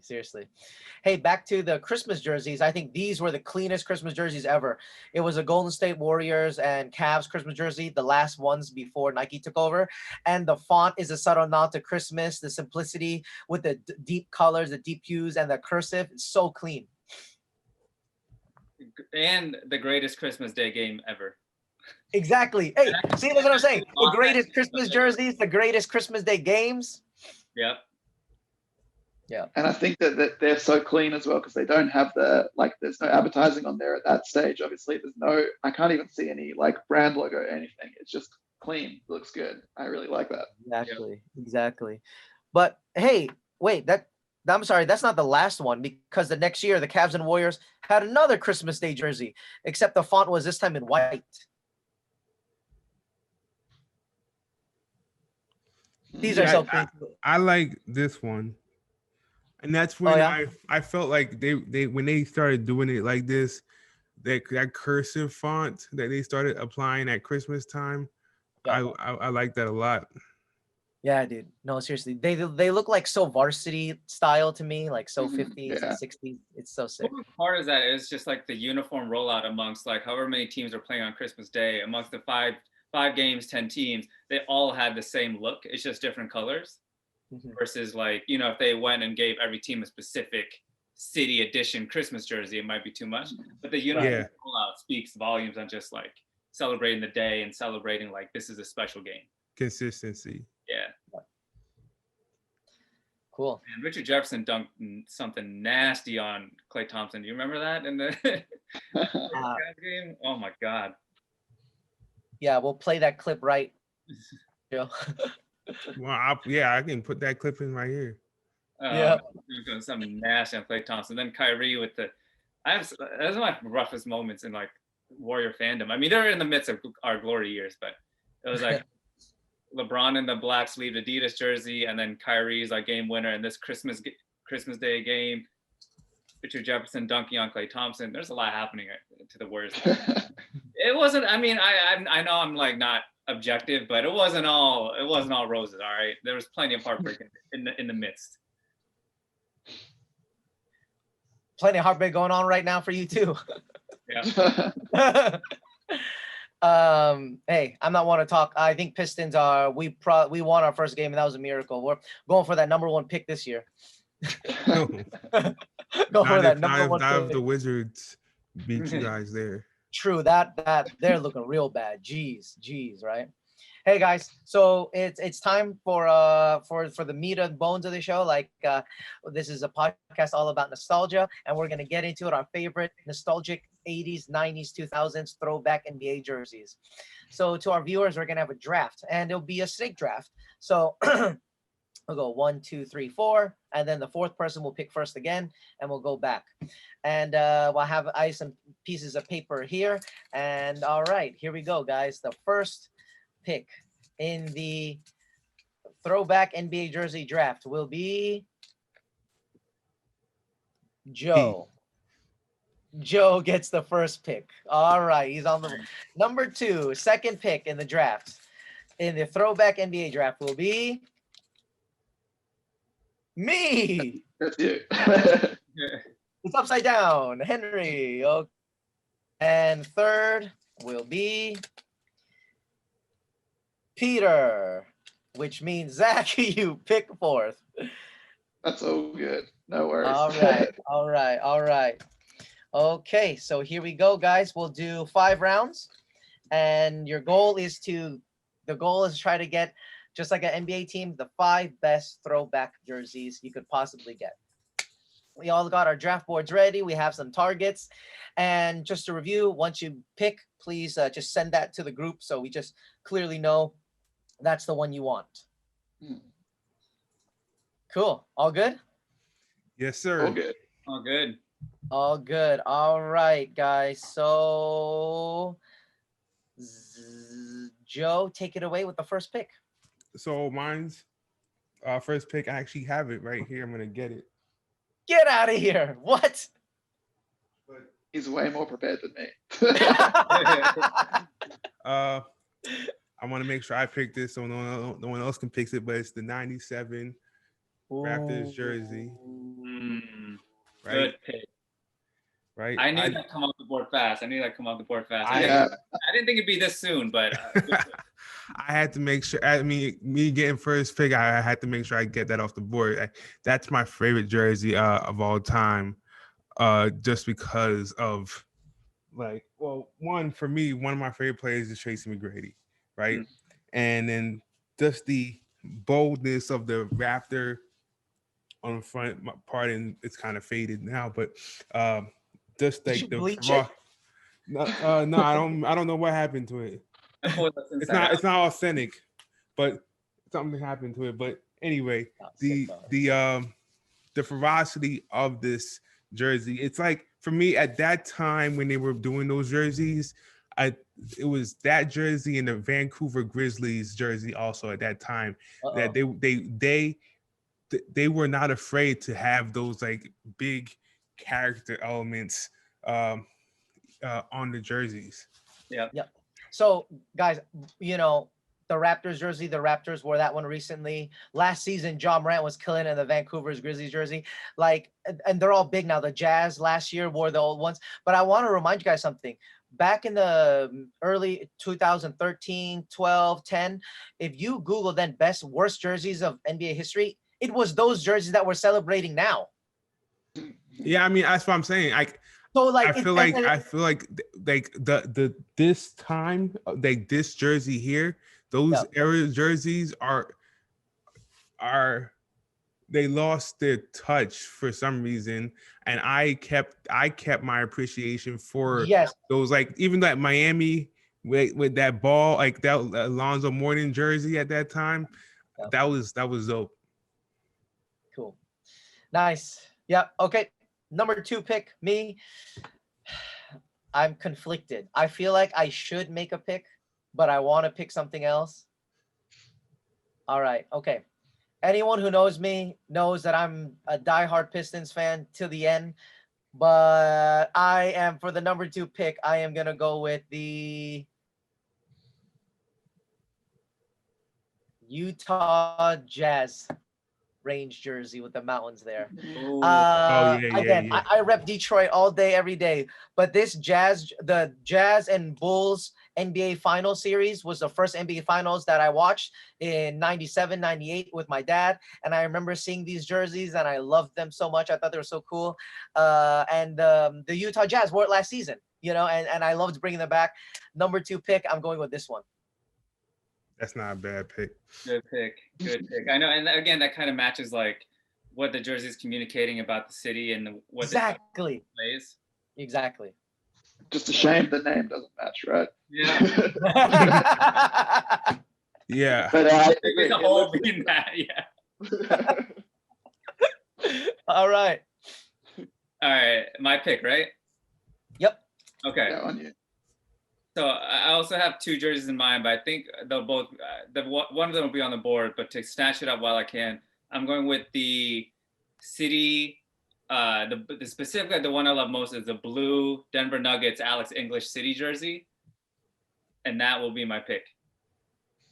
Hey, back to the Christmas jerseys. I think these were the cleanest Christmas jerseys ever. It was a Golden State Warriors and Cavs Christmas jersey, the last ones before Nike took over. And the font is a subtle nod to Christmas, the simplicity with the deep colors, the deep hues, and the cursive. It's so clean. And the greatest Christmas Day game ever. Exactly. Hey, see, that's what I'm saying. The greatest Christmas jerseys, the greatest Christmas Day games. Yep. Yeah. And I think that they're so clean as well because they don't have there's no advertising on there at that stage. Obviously, I can't even see any like brand logo or anything. It's just clean. It looks good. I really like that. Exactly. But hey, wait, I'm sorry, that's not the last one, because the next year the Cavs and Warriors had another Christmas Day jersey, except the font was this time in white. These are so clean. I like this one. And that's when I felt like they when they started doing it like this, that cursive font that they started applying at Christmas time, I like that a lot. Yeah, dude. No, seriously. They look like so varsity style to me, like so 50s and 60s. It's so sick. What part is that? It's just like the uniform rollout amongst like however many teams are playing on Christmas Day. Amongst the five games, 10 teams, they all had the same look. It's just different colors. Versus like, you know, if they went and gave every team a specific city edition Christmas jersey, it might be too much. But the uniform rollout speaks volumes on just like celebrating the day and celebrating like this is a special game. Consistency. Yeah. Cool. And Richard Jefferson dunked something nasty on Klay Thompson. Do you remember that in the game? Oh my God. Yeah, we'll play that clip right. Joe. Well, I can put that clip in right here. Doing something nasty on Klay Thompson. Then Kyrie with that's one of my roughest moments in like Warrior fandom. I mean, they're in the midst of our glory years, but it was like LeBron in the black sleeve Adidas jersey, and then Kyrie's like game winner in this Christmas Day game. Richard Jefferson dunking on Klay Thompson. There's a lot happening to the Warriors. It wasn't. I mean, I know I'm like not objective, but it wasn't all roses. All right, there was plenty of heartbreak in the midst. Plenty of heartbreak going on right now for you too. Yeah. Hey, I'm not one to talk. I think Pistons are. We won our first game, and that was a miracle. We're going for that #1 pick this year. Go for that #1 pick. Pick. The Wizards beat you guys there. True, that they're looking real bad. Jeez, right? Hey guys, so it's time for the meat and bones of the show. Like this is a podcast all about nostalgia, and we're gonna get into it. Our favorite nostalgic 80s, 90s, 2000s throwback NBA jerseys. So to our viewers, we're gonna have a draft, and it'll be a snake draft. So we'll go 1, 2, 3, 4, and then the fourth person will pick first again, and we'll go back. And we'll have some pieces of paper here. And all right, here we go, guys. The first pick in the throwback NBA jersey draft will be Joe. Joe gets the first pick. All right, he's on the number 2, second pick in the draft. In the throwback NBA draft will be me. That's you. It's upside down. Henry. Okay. And third will be Peter, which means Zach, you pick fourth. That's all good. No worries. All right, all right, all right. Okay, so here we go, guys. We'll do 5 rounds, and your goal is to try to get, just like an NBA team, the 5 best throwback jerseys you could possibly get. We all got our draft boards ready. We have some targets, and just to review, once you pick, please just send that to the group so we just clearly know that's the one you want. Cool. All good? Yes, sir. All good. Oh, good. All good. All right, guys. So, Joe, take it away with the first pick. So mine's first pick. I actually have it right here. I'm gonna get it. Get out of here. What? He's way more prepared than me. I want to make sure I pick this so no one else can pick it, but it's the 97 Raptors jersey. Right? Good pick. Right. I knew that come off the board fast. I Yeah. I didn't think it'd be this soon, but I had to make sure. I mean, me getting first pick, I had to make sure I get that off the board. That's my favorite jersey of all time, just because of, like, well, one for me, one of my favorite players is Tracy McGrady, right? And then just the boldness of the Raptor on the front part, and it's kind of faded now, but just like the raw. No, I don't know what happened to it. It's not authentic, but something happened to it. But anyway, the ferocity of this jersey. It's like, for me at that time when they were doing those jerseys, it was that jersey and the Vancouver Grizzlies jersey also at that time that they were not afraid to have those like big character elements on the jerseys. Yep. So, guys, you know, the Raptors jersey, the Raptors wore that one recently. Last season, John Morant was killing in the Vancouver's Grizzlies jersey. Like, and they're all big now. The Jazz last year wore the old ones. But I want to remind you guys something. Back in the early 2013, 12, 10, if you Google then best worst jerseys of NBA history, it was those jerseys that we're celebrating now. Yeah, I mean, that's what I'm saying. So like I feel like the this time, like this jersey here, those era jerseys are they lost their touch for some reason, and I kept my appreciation for those, like even that Miami with that ball, like that Alonzo Mourning jersey at that time. That was dope. Cool. Nice. Yeah. Okay. Number 2 pick, me. I'm conflicted. I feel like I should make a pick, but I want to pick something else. All right. Okay. Anyone who knows me knows that I'm a diehard Pistons fan to the end, but I am, for the number 2 pick, I am going to go with the Utah Jazz range jersey with the mountains there. Again, I rep Detroit all day, every day. But this the Jazz and Bulls NBA Final Series was the first NBA Finals that I watched in 97, 98 with my dad. And I remember seeing these jerseys and I loved them so much. I thought they were so cool. And the Utah Jazz wore it last season, you know, and I loved bringing them back. Number 2 pick, I'm going with this one. That's not a bad pick. Good pick. I know, and again, that kind of matches like what the jersey is communicating about the city and what exactly plays. Exactly. Just a shame the name doesn't match, right? Yeah. Yeah. But there's a hole in that. Yeah. All right. My pick, right? Yep. Okay. Yeah, on you. So I also have 2 jerseys in mind, but I think they'll both. One of them will be on the board. But to snatch it up while I can, I'm going with the City the specifically the one I love most is the blue Denver Nuggets Alex English City jersey, and that will be my pick.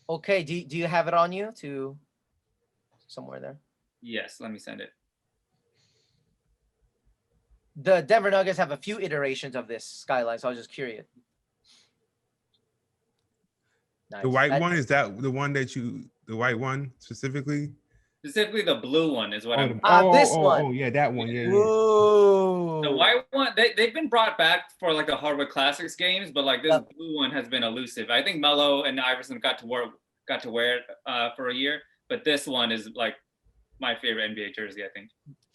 Okay, do you have it on you to somewhere there? Yes, let me send it. The Denver Nuggets have a few iterations of this skyline, so I was just curious. Nice. The white one, is that the one that the white one specifically? Specifically, the blue one is what I'm. This one. Oh, yeah, that one. Yeah, yeah. Ooh. The white one, they've been brought back for like the Hardwood Classics games, but like this blue one has been elusive. I think Melo and Iverson got to wear it for a year, but this one is like my favorite NBA jersey, I think.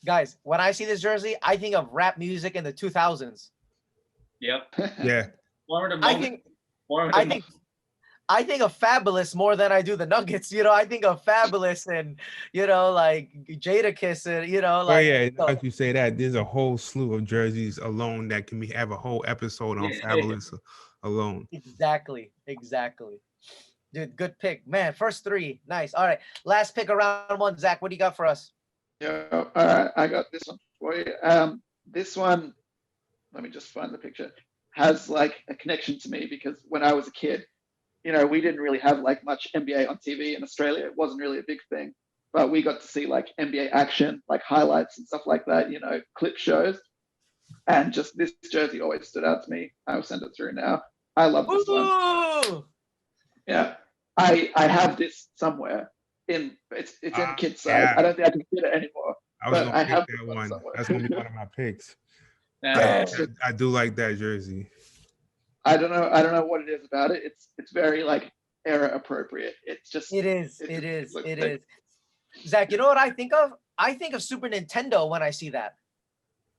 Guys, when I see this jersey, I think of rap music in the 2000s. Yep. Yeah. I think of Fabulous more than I do the Nuggets. You know, I think of Fabulous and, you know, like Jadakiss and, you know, like. Oh yeah, like you say that, there's a whole slew of jerseys alone that can have a whole episode on Fabulous alone. Exactly. Dude, good pick. Man, first three. Nice. All right. Last pick of round one. Zach, what do you got for us? Yeah, all right, I got this one for you. This one, let me just find the picture, has like a connection to me because when I was a kid, you know, we didn't really have like much NBA on TV in Australia. It wasn't really a big thing, but we got to see like NBA action, like highlights and stuff like that, you know, clip shows. And just this jersey always stood out to me. I'll send it through now. I love this one. Yeah, I have this somewhere. It's in kid size. Yeah. I don't think I can fit it anymore. I was gonna pick have that one. That's gonna be one of my picks. Yeah. I do like that jersey. I don't know what it is about it. It's very like era appropriate. It's just it is. Zach, you know what I think of? I think of Super Nintendo when I see that.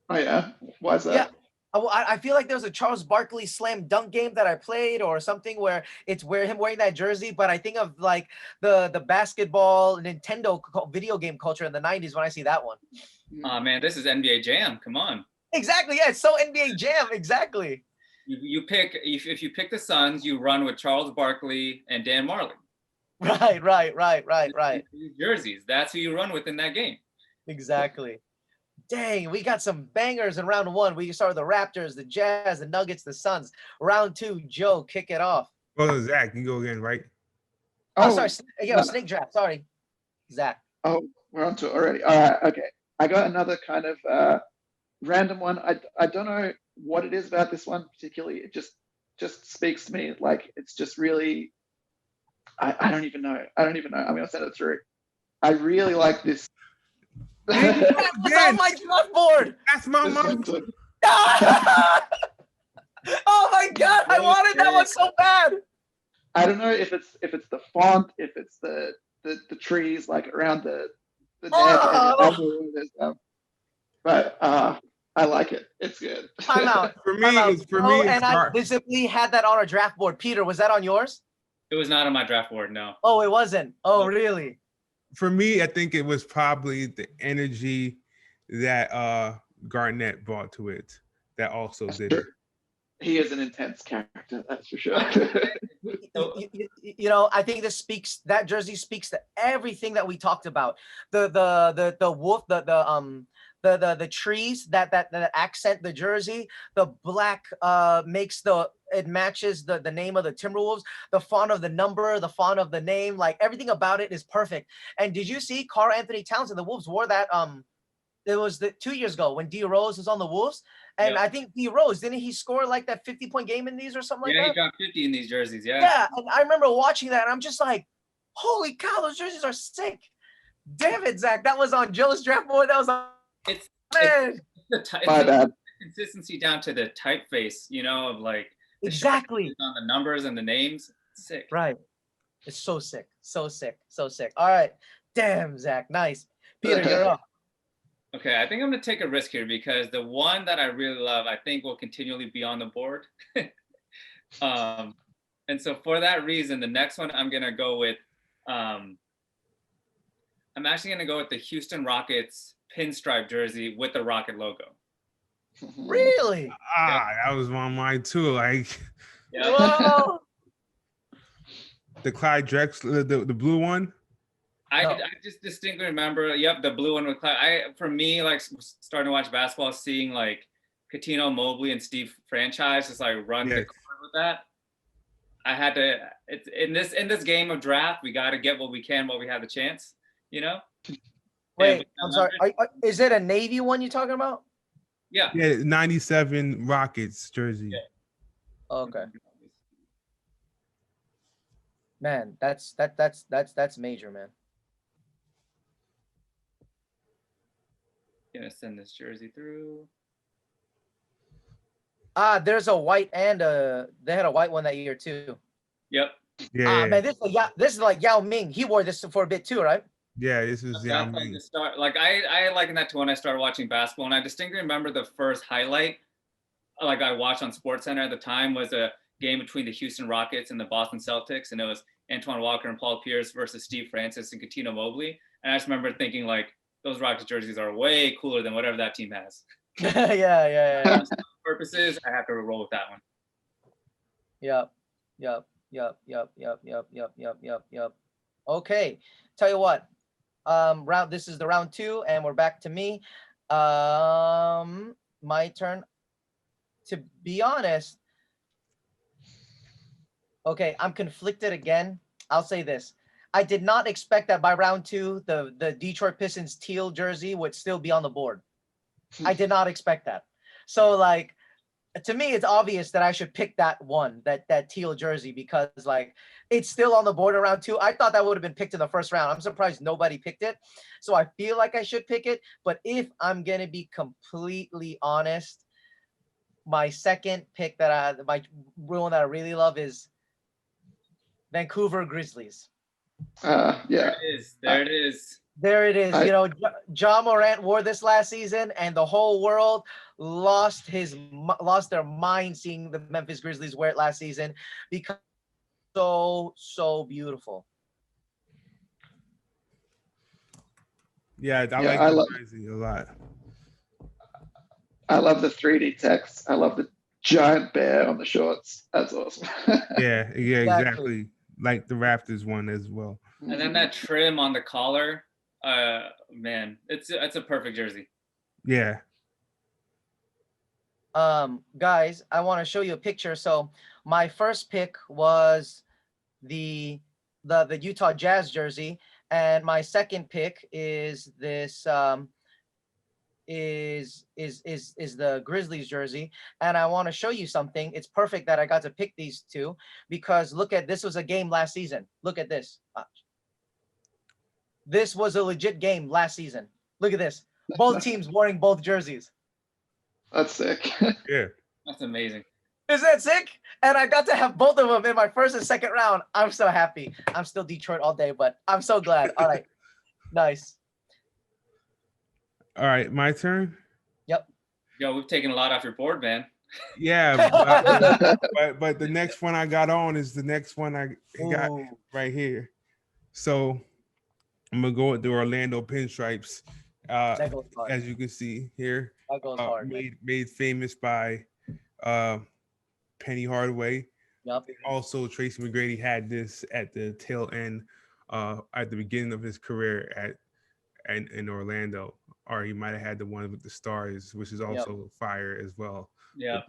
Oh yeah, why is that? Yeah. I feel like there was a Charles Barkley slam dunk game that I played or something where it's him wearing that jersey, but I think of like the basketball Nintendo video game culture in the 90s when I see that one. Oh man, this is NBA Jam. Come on. Exactly. Yeah, it's so NBA Jam. Exactly. You pick if you pick the Suns, you run with Charles Barkley and Dan Marley. Right. Jerseys. That's who you run with in that game. Exactly. Dang, we got some bangers in round one. We start with the Raptors, the Jazz, the Nuggets, the Suns. Round two, Joe, kick it off. Well, Zach, you go again, right? Oh, sorry. Yeah, snake draft. Sorry, Zach. Oh, we're on to it already. All right, okay. I got another kind of random one. I don't know what it is about this one particularly. It just speaks to me. Like it's just really. I don't even know. I'm gonna send it through. I really like this. It's on my draft board. That's my mom. Oh my god, I wanted that one so bad. I don't know if it's the font, if it's the trees like around the neck, but I like it. It's good. I'm out. For me, and I visibly had that on our draft board. Peter, was that on yours? It was not on my draft board, no. Oh, it wasn't. Oh, really? For me, I think it was probably the energy that Garnett brought to it that also did it. He is an intense character, that's for sure. You know, I think that jersey speaks to everything that we talked about. The wolf, the trees that accent the jersey. The black it matches the name of the Timberwolves, the font of the number, the font of the name, like everything about it is perfect. And did you see Karl Anthony Towns and the Wolves wore that? It was 2 years ago when D Rose was on the Wolves, and I think D Rose, didn't he score like that 50-point game in these or something like that? Yeah, he dropped 50 in these jerseys. Yeah, and I remember watching that, and I'm just like, holy cow, those jerseys are sick. Damn it, Zach, that was on Joe's draft board. That was on. It's My bad. Consistency down to the typeface, you know, of like exactly on the numbers and the names. Sick. Right. It's so sick. So sick. All right. Damn, Zach. Nice. Peter, you're up. Okay, I think I'm gonna take a risk here because the one that I really love, I think will continually be on the board. And so for that reason, the next one I'm gonna go with, I'm actually gonna go with the Houston Rockets pinstripe jersey with the Rocket logo. Really? That was one of mine too. Like, Whoa. the Clyde Drexler, the blue one. No. I just distinctly remember, yep, the blue one with for me, like starting to watch basketball, seeing like Coutinho, Mobley, and Steve Franchise just like run the Yes. court with that. I had to. It's in this game of draft, we got to get what we can while we have the chance. You know. Wait, I'm sorry. Is it a Navy one you're talking about? Yeah. Yeah, 97 Rockets jersey. Yeah. Okay. Man, that's major, man. Gonna send this jersey through. There's a white and they had a white one that year too. Yep. Yeah. Man, this is like Yao Ming. He wore this for a bit too, right? Yeah, this is That's like the start. Like I liken that to when I started watching basketball, and I distinctly remember the first highlight, like I watched on SportsCenter at the time, was a game between the Houston Rockets and the Boston Celtics, and it was Antoine Walker and Paul Pierce versus Steve Francis and Coutinho Mobley. And I just remember thinking, like, those Rockets jerseys are way cooler than whatever that team has. Yeah. Purposes, I have to roll with that one. Yep. Okay, tell you what. This is the round 2, and we're back to me. My turn. To be honest, okay, I'm conflicted again. I'll say this. I did not expect that by round 2, the Detroit Pistons teal jersey would still be on the board. I did not expect that. So, like, to me, it's obvious that I should pick that one, that teal jersey, because, like, it's still on the board in round 2. I thought that would have been picked in the first round. I'm surprised nobody picked it. So I feel like I should pick it. But if I'm going to be completely honest, my second pick my one that I really love is Vancouver Grizzlies. Yeah. There it is. There it is. There it is. Ja Morant wore this last season, and the whole world lost their mind seeing the Memphis Grizzlies wear it last season, because so beautiful. Yeah, I like the jersey a lot. I love the 3D text. I love the giant bear on the shorts. That's awesome. Yeah, exactly. Like the Raptors one as well. And then that trim on the collar, man, it's a perfect jersey. Yeah. Guys, I want to show you a picture. So my first pick was the Utah Jazz jersey, and my second pick is this is the Grizzlies jersey. And I want to show you something. It's perfect that I got to pick these two, because look at this. Was a game last season. Look at this. This was a legit game last season. Look at this. Both teams wearing both jerseys. That's sick. Yeah. That's amazing. Is that sick? And I got to have both of them in my first and second round. I'm so happy. I'm still Detroit all day, but I'm so glad. All right. Nice. All right, my turn. Yep. Yo, we've taken a lot off your board, man. Yeah, but the next one I got on is the next one I got right here. So I'm gonna go with the Orlando pinstripes. As you can see here, that goes hard. Made famous by Penny Hardaway. Yep. Also, Tracy McGrady had this at the tail end, at the beginning of his career in Orlando, or he might have had the one with the stars, which is also fire as well. Yeah.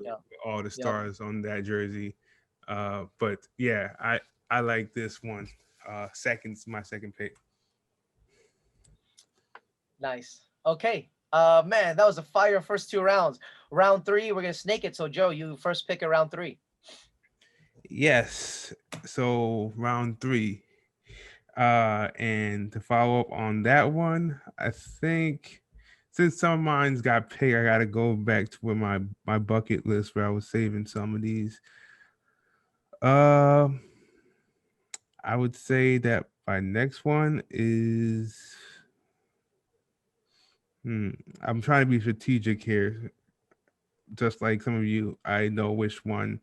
All the stars on that jersey. But yeah, I like this one. My second pick. Nice. Okay. Man, that was a fire first 2 rounds. Round 3, we're gonna snake it. So Joe, you first pick at round 3. Yes. So round 3. And to follow up on that one, I think since some of mine's got picked, I gotta go back to where my bucket list where I was saving some of these. I would say that my next one is I'm trying to be strategic here. Just like some of you, I know which one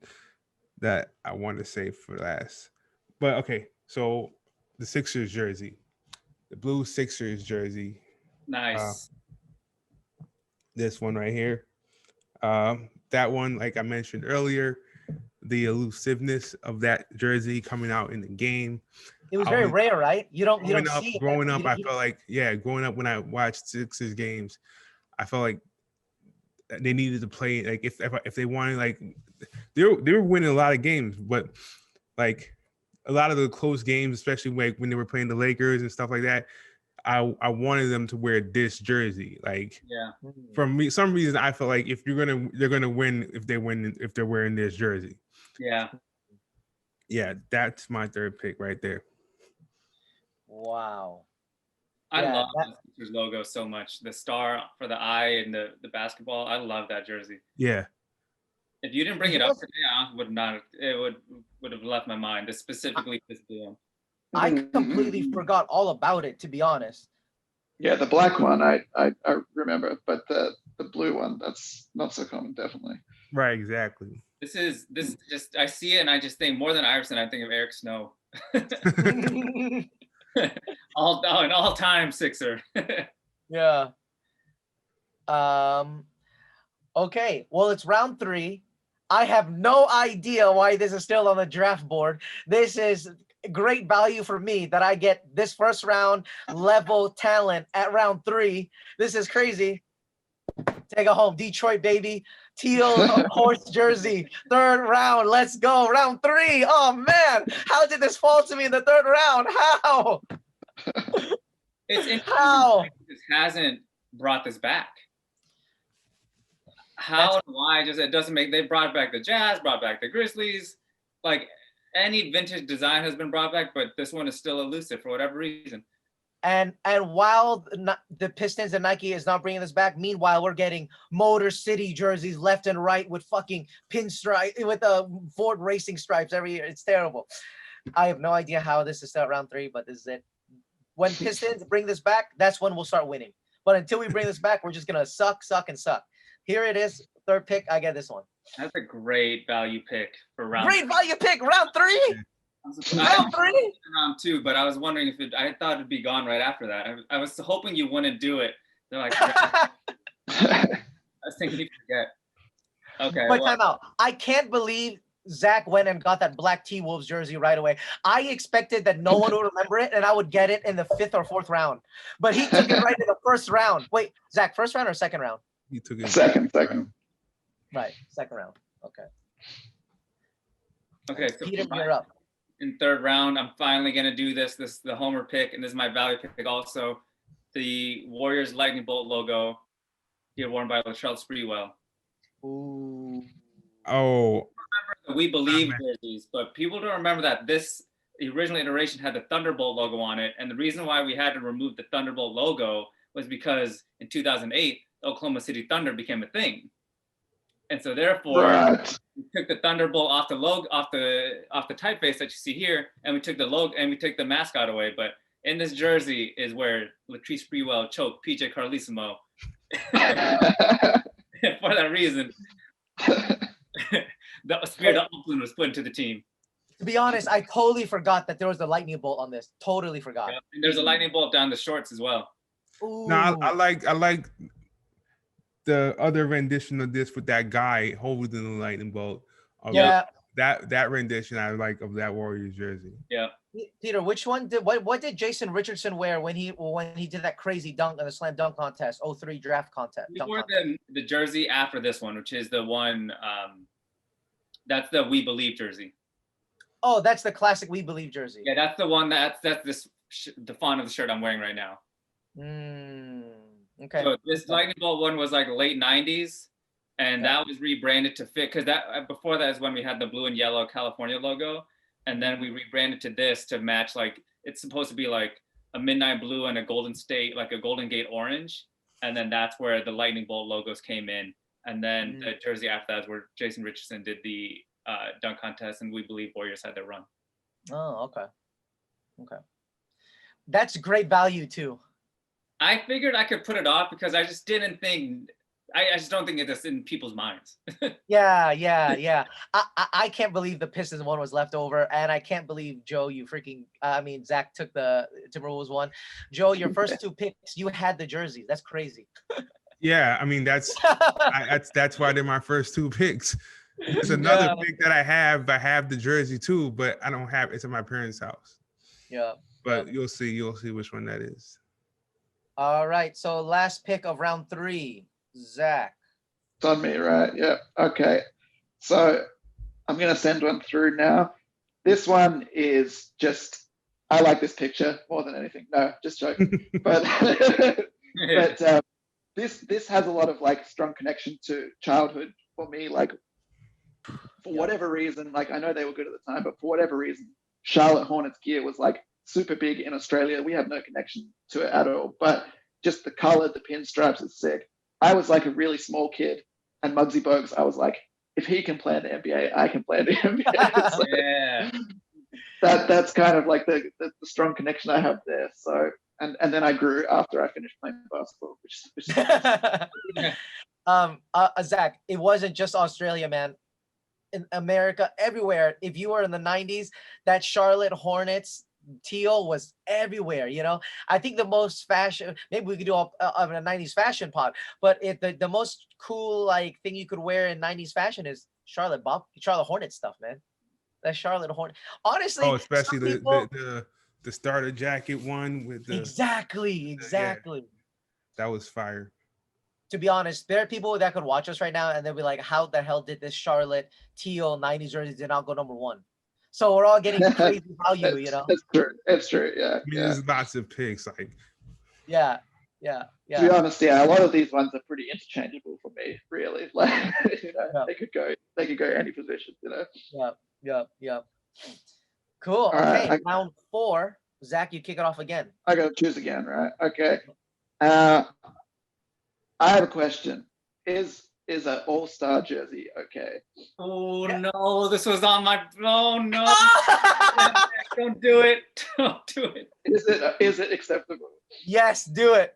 that I want to save for last. But okay, so the Sixers jersey, the blue Sixers jersey. Nice. This one right here. That one, like I mentioned earlier, the elusiveness of that jersey coming out in the game. It was very rare, right? You don't see it. Growing up, I felt like, growing up when I watched Sixers games, I felt like they needed to play, like if they wanted, like they were winning a lot of games, but like a lot of the close games, especially like when they were playing the Lakers and stuff like that, I wanted them to wear this jersey. Like, for me, some reason I feel like if they're gonna win if they're wearing this jersey. Yeah, that's my third pick right there. Wow. I love the Sixers logo so much. The star for the eye and the basketball. I love that jersey. Yeah. If you didn't bring it up today, I would not. It would have left my mind. Specifically this blue. I completely forgot all about it, to be honest. Yeah, the black one I remember, but the blue one, that's not so common, definitely. Right, exactly. This is just, I see it and I just think more than Iverson, I think of Eric Snow. An all-time Sixer. Yeah. Okay, well, it's round 3. I have no idea why this is still on the draft board. This is great value for me that I get this first round level talent at round 3. This is crazy. Take it home, Detroit, baby. Teal horse jersey, 3rd round. Let's go, round 3. Oh man, how did this fall to me in the 3rd round? How? It's how? This hasn't brought this back. How and why? Just it doesn't make. They brought back the Jazz, brought back the Grizzlies. Like any vintage design has been brought back, but this one is still elusive for whatever reason. And while the Pistons and Nike is not bringing this back, meanwhile we're getting Motor City jerseys left and right with fucking pinstripe with Ford racing stripes every year. It's terrible. I have no idea how this is still round 3, but this is it. When Pistons bring this back, that's when we'll start winning. But until we bring this back, we're just gonna suck. Here it is, 3rd pick. I get this one. That's a great value pick for round. Great value pick, round 3. Round 3. Round 2, but I was wondering if I thought it'd be gone right after that. I was hoping you wouldn't do it. They're like, I was thinking you'd forget. Okay. But time out. I can't believe Zach went and got that black T-Wolves jersey right away. I expected that no one would remember it and I would get it in the 5th or 4th round. But he took it right in the 1st round. Wait, Zach, 1st round or 2nd round? He took it second. Right, 2nd round. Okay. So Peter, you're up. In 3rd round, I'm finally gonna do this. This is the homer pick, and this is my value pick also. The Warriors Lightning Bolt logo, here worn by Latrell Sprewell. Ooh. Oh. The We Believe jerseys, but people don't remember that the original iteration had the Thunderbolt logo on it, and the reason why we had to remove the Thunderbolt logo was because in 2008, the Oklahoma City Thunder became a thing, and so therefore we took the Thunderbolt off the logo, off the typeface that you see here, and we took the logo and we took the mascot away. But in this jersey is where Latrell Sprewell choked PJ Carlesimo. For that reason, the spirit of Oakland was put into the team. To be honest, I totally forgot that there was a lightning bolt on this. Totally forgot. Yeah, and there's a lightning bolt down the shorts as well. Ooh. No, I like the other rendition of this with that guy holding the lightning bolt. Yeah. That rendition I like of that Warriors jersey. Yeah. Peter, which one what did Jason Richardson wear when he did that crazy dunk in the slam dunk contest, 03 draft contest? He wore the jersey after this one, which is the one that's the We Believe jersey. Oh, that's the classic We Believe jersey. Yeah, that's the one that's the font of the shirt I'm wearing right now. Okay. So this lightning bolt one was like late 90s, and that was rebranded to fit, because that before that is when we had the blue and yellow California logo, and then we rebranded to this to match, like it's supposed to be like a midnight blue and a golden state, like a Golden Gate orange, and then that's where the lightning bolt logos came in, and then the jersey after that is where Jason Richardson did the dunk contest, and We Believe Warriors had their run. Oh, okay. That's great value too. I figured I could put it off because I just didn't think, I just don't think it's in people's minds. Yeah. I can't believe the Pistons one was left over, and I can't believe, Joe, Zach took the Timberwolves one. Joe, your first 2 picks, you had the jerseys. That's crazy. Yeah, I mean that's why they're my first 2 picks. There's another pick that I have the jersey too, but I don't have it's in my parents' house. Yeah. But you'll see which one that is. All right. So last pick of round 3, Zach. It's on me, right? Yeah. Okay. So I'm gonna send one through now. This one is just, I like this picture more than anything. No, just joking. But but this has a lot of like strong connection to childhood for me. Like for whatever reason, like I know they were good at the time, but for whatever reason, Charlotte Hornets gear was like super big in Australia. We have no connection to it at all. But just the color, the pinstripes is sick. I was like a really small kid, and Muggsy Bogues, I was like, if he can play in the NBA, I can play in the NBA. So Yeah. that's kind of like the strong connection I have there. So and then I grew after I finished playing basketball, which Zach, it wasn't just Australia, man. In America, everywhere. If you were in the 90s, that Charlotte Hornets teal was everywhere. You know, I think the most fashion, maybe we could do a 90s fashion pod, but the most cool like thing you could wear in 90s fashion is Charlotte Hornet stuff, man. That Charlotte Hornet. Honestly, especially people, the starter jacket one with the exactly. Yeah, that was fire. To be honest, there are people that could watch us right now and they'll be like, how the hell did this Charlotte teal 90s jersey did not go #1? So we're all getting crazy value, you know? It's true. It's true. Yeah. I mean, there's lots of picks. Like, Yeah. To be honest, yeah, a lot of these ones are pretty interchangeable for me, really. Like, you know, they could go any position, you know. Yeah. Cool. All Okay, right, round 4. Zach, you kick it off again. I gotta choose again, right? Okay. I have a question. Is an all-star jersey okay? Oh no, this was on my. Oh no! Don't do it! Don't do it! Is it acceptable? Yes, do it.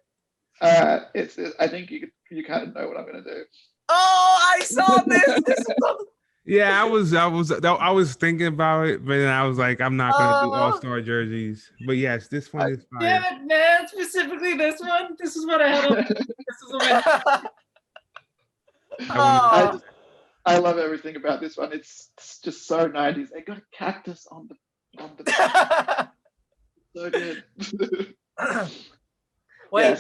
It's. I think you kind of know what I'm gonna do. Oh, I saw this. yeah, I was thinking about it, but then I was like, I'm not gonna do all-star jerseys. But yes, this one is fire. Damn it, man! Specifically this one. This is what I had. This is what I had. I love everything about this one. It's just so 90s. They got a cactus on the so good. Wait.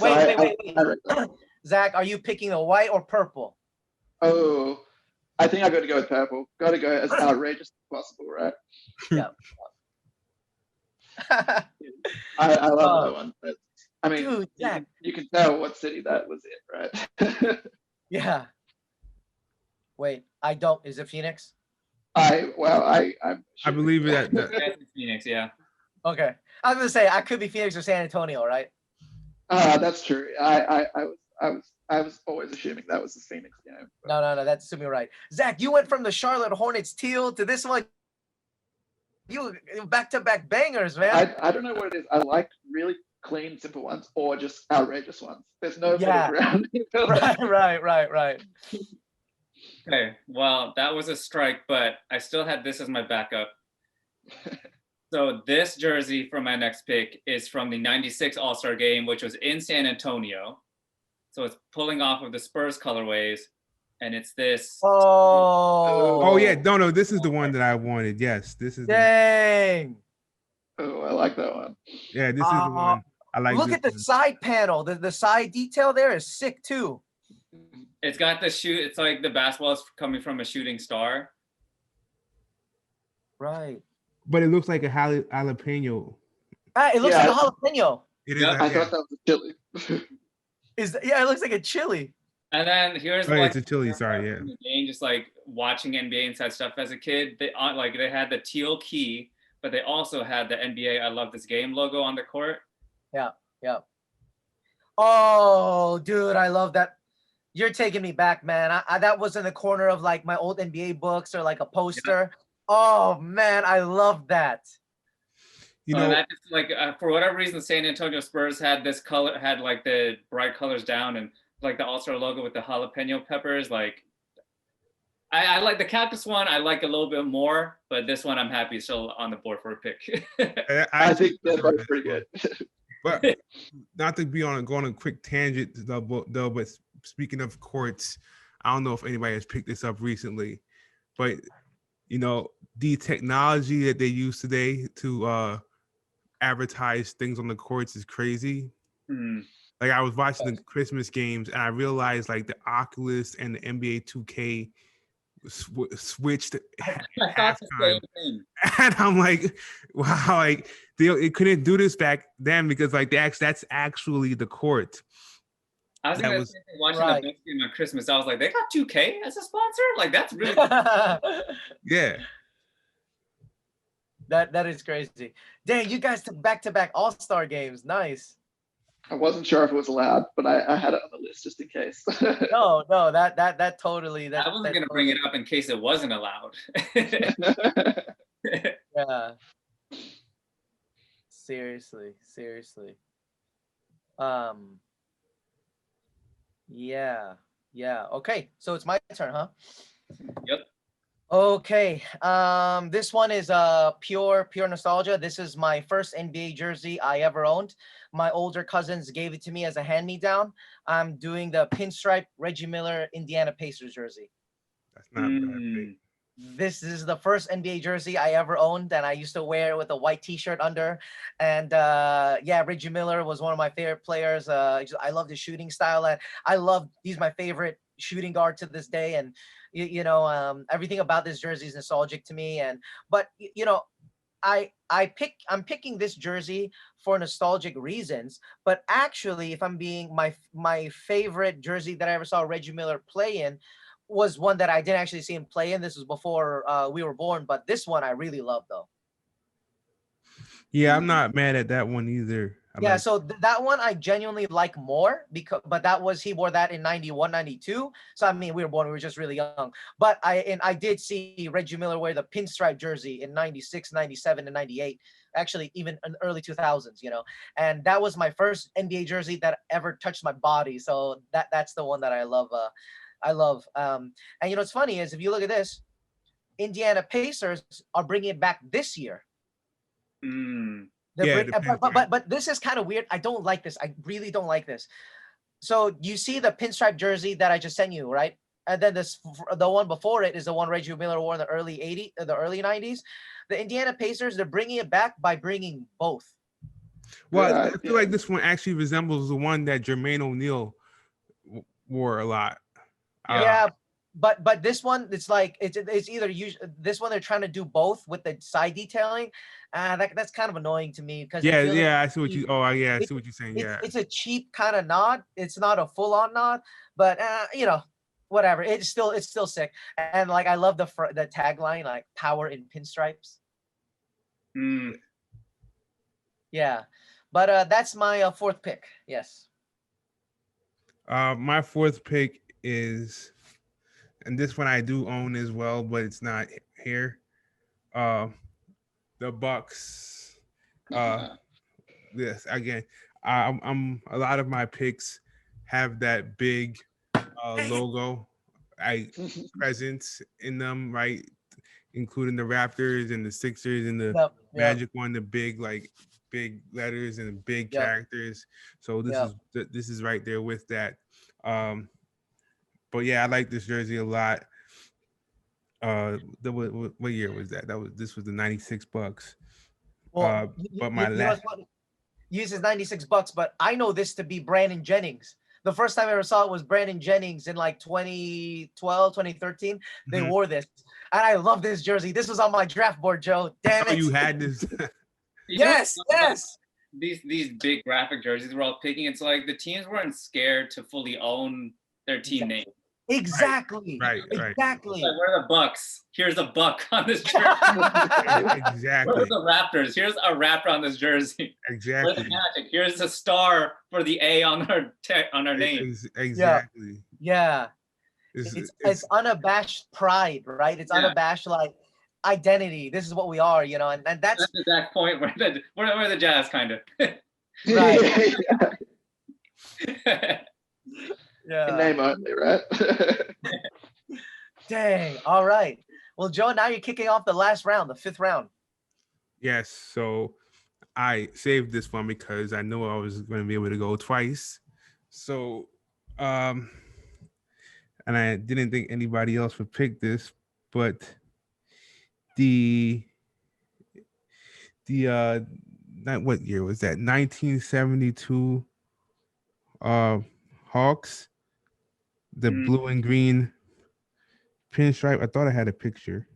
Zach, are you picking the white or purple? Oh, I think I got to go with purple. Got to go as outrageous as possible, right? Yeah. I love that one. But, I mean, dude, Zach. You can tell what city that was in, right? Yeah. Wait, I don't. Is it Phoenix? I believe it. That's Phoenix, yeah. Okay, I was gonna say I could be Phoenix or San Antonio, right? That's true. I was always assuming that was the Phoenix game. No, that's assuming right. Zach, you went from the Charlotte Hornets teal to this one. You back-to-back bangers, man. I don't know what it is. I like really clean, simple ones or just outrageous ones. There's no middle ground. Right. Okay, well, that was a strike, but I still had this as my backup. So this jersey for my next pick is from the 96 All-Star Game, which was in San Antonio. So it's pulling off of the Spurs colorways, and it's this. Oh yeah, no, this is the one that I wanted. Yes, this is. Dang. Oh, I like that one. Yeah, this is the one. I like. Look at the side panel. The side detail there is sick too. It's got the shoot. It's like the basketball is coming from a shooting star. Right. But it looks like a jalapeno. It looks like a jalapeno. It is. I thought that was a chili. It looks like a chili. And then here's it's a chili. Sorry, yeah. Game, just like watching NBA Inside stuff as a kid. They had the teal key, but they also had the NBA I Love This Game logo on the court. Yeah. Oh, dude, I love that. You're taking me back, man. That was in the corner of like my old NBA books or like a poster. Yeah. Oh man, I love that. You know, that just, like for whatever reason, the San Antonio Spurs had this color, had like the bright colors down, and like the All-Star logo with the jalapeno peppers. Like, I like the cactus one. I like a little bit more, but this one I'm happy is still on the board for a pick. I think that's pretty good. But not to be going on a quick tangent though, but speaking of courts, I don't know if anybody has picked this up recently, but you know, the technology that they use today to advertise things on the courts is crazy. Mm. Like I was watching the Christmas games and I realized like the Oculus and the NBA 2K switched I thought the halftime. same thing. And I'm like, wow, like it couldn't do this back then because like that's actually the court. I was That gonna was- say, watching Right. the Bucks game on Christmas. I was like, they got 2K as a sponsor. Like that's really Yeah. That is crazy. Dang, you guys took back-to-back All-Star games. Nice. I wasn't sure if it was allowed, but I had it on the list just in case. No, that totally. I wasn't gonna bring it up in case it wasn't allowed. Yeah. Seriously. Yeah. Okay, so it's my turn, huh? Yep. Okay. This one is pure nostalgia. This is my first NBA jersey I ever owned. My older cousins gave it to me as a hand-me-down. I'm doing the pinstripe Reggie Miller Indiana Pacers jersey. That's not bad. This is the first NBA jersey I ever owned, and I used to wear it with a white T-shirt under. And yeah, Reggie Miller was one of my favorite players. I loved his shooting style, and he's my favorite shooting guard to this day. And everything about this jersey is nostalgic to me. But I'm picking this jersey for nostalgic reasons. But actually, if I'm being my favorite jersey that I ever saw Reggie Miller play in was one that I didn't actually see him play in. This was before we were born, but this one I really love though. Yeah, I'm not mad at that one either. Yeah, so that one I genuinely like more but he wore that in 91, 92. So I mean, we were just really young. But I did see Reggie Miller wear the pinstripe jersey in 96, 97, and 98. Actually, even in early 2000s, And that was my first NBA jersey that ever touched my body. So that's the one that I love. And what's funny is if you look at this, Indiana Pacers are bringing it back this year. But this is kind of weird. I don't like this. I really don't like this. So you see the pinstripe jersey that I just sent you, right? And then the one before it is the one Reggie Miller wore in the early 90s. The Indiana Pacers, they're bringing it back by bringing both. Well, I feel like this one actually resembles the one that Jermaine O'Neal wore a lot. Yeah, but this one, it's like it's either this one they're trying to do both with the side detailing. That's kind of annoying to me because I see what you. Oh, yeah, I see what you're saying. It's a cheap kind of nod. It's not a full-on nod, but whatever. It's still sick. And like I love the tagline, like "Power in Pinstripes." Yeah, but that's my fourth pick. Yes. My fourth pick is, and this one I do own as well, but it's not here. The Bucks. Yes, again, I'm a lot of my picks have that big logo, presence in them, right? Including the Raptors and the Sixers and the Magic one, the big letters and the big characters. So this is right there with that. But yeah, I like this jersey a lot. What year was that? This was the 96 Bucks. Well, but my last uses $96, but I know this to be Brandon Jennings. The first time I ever saw it was Brandon Jennings in like 2012, 2013. They wore this, and I love this jersey. This was on my draft board, Joe. Damn it! Oh, you had this. Yes. These big graphic jerseys we're all picking. It's like the teams weren't scared to fully own their team name. Exactly. Right. Exactly. Like, we're the Bucks. Here's a buck on this jersey. Exactly. We're the Raptors. Here's a raptor on this jersey. Exactly. We're the Magic. Here's a star for the A on our name. Exactly. Yeah. It's unabashed pride, right? It's unabashed like identity. This is what we are, and that's the exact point where the Jazz kind of. Right. In name only, right? Dang. All right. Well, Joe, now you're kicking off the last round, the fifth round. Yes. So I saved this one because I knew I was going to be able to go twice. So, and I didn't think anybody else would pick this, but the not what year was that? 1972 Hawks, the blue and green pinstripe. I thought I had a picture.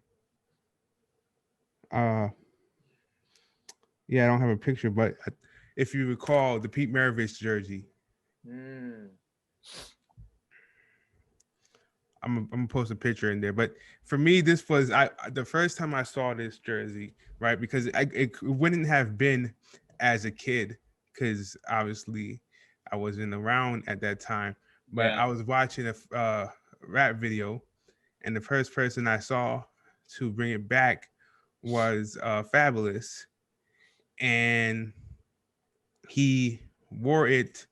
Yeah, I don't have a picture, but if you recall the Pete Maravich jersey. I'm gonna post a picture in there. But for me, this was the first time I saw this jersey, right? Because it wouldn't have been as a kid, because obviously I wasn't around at that time. But I was watching a rap video, and the first person I saw to bring it back was Fabulous, and he wore it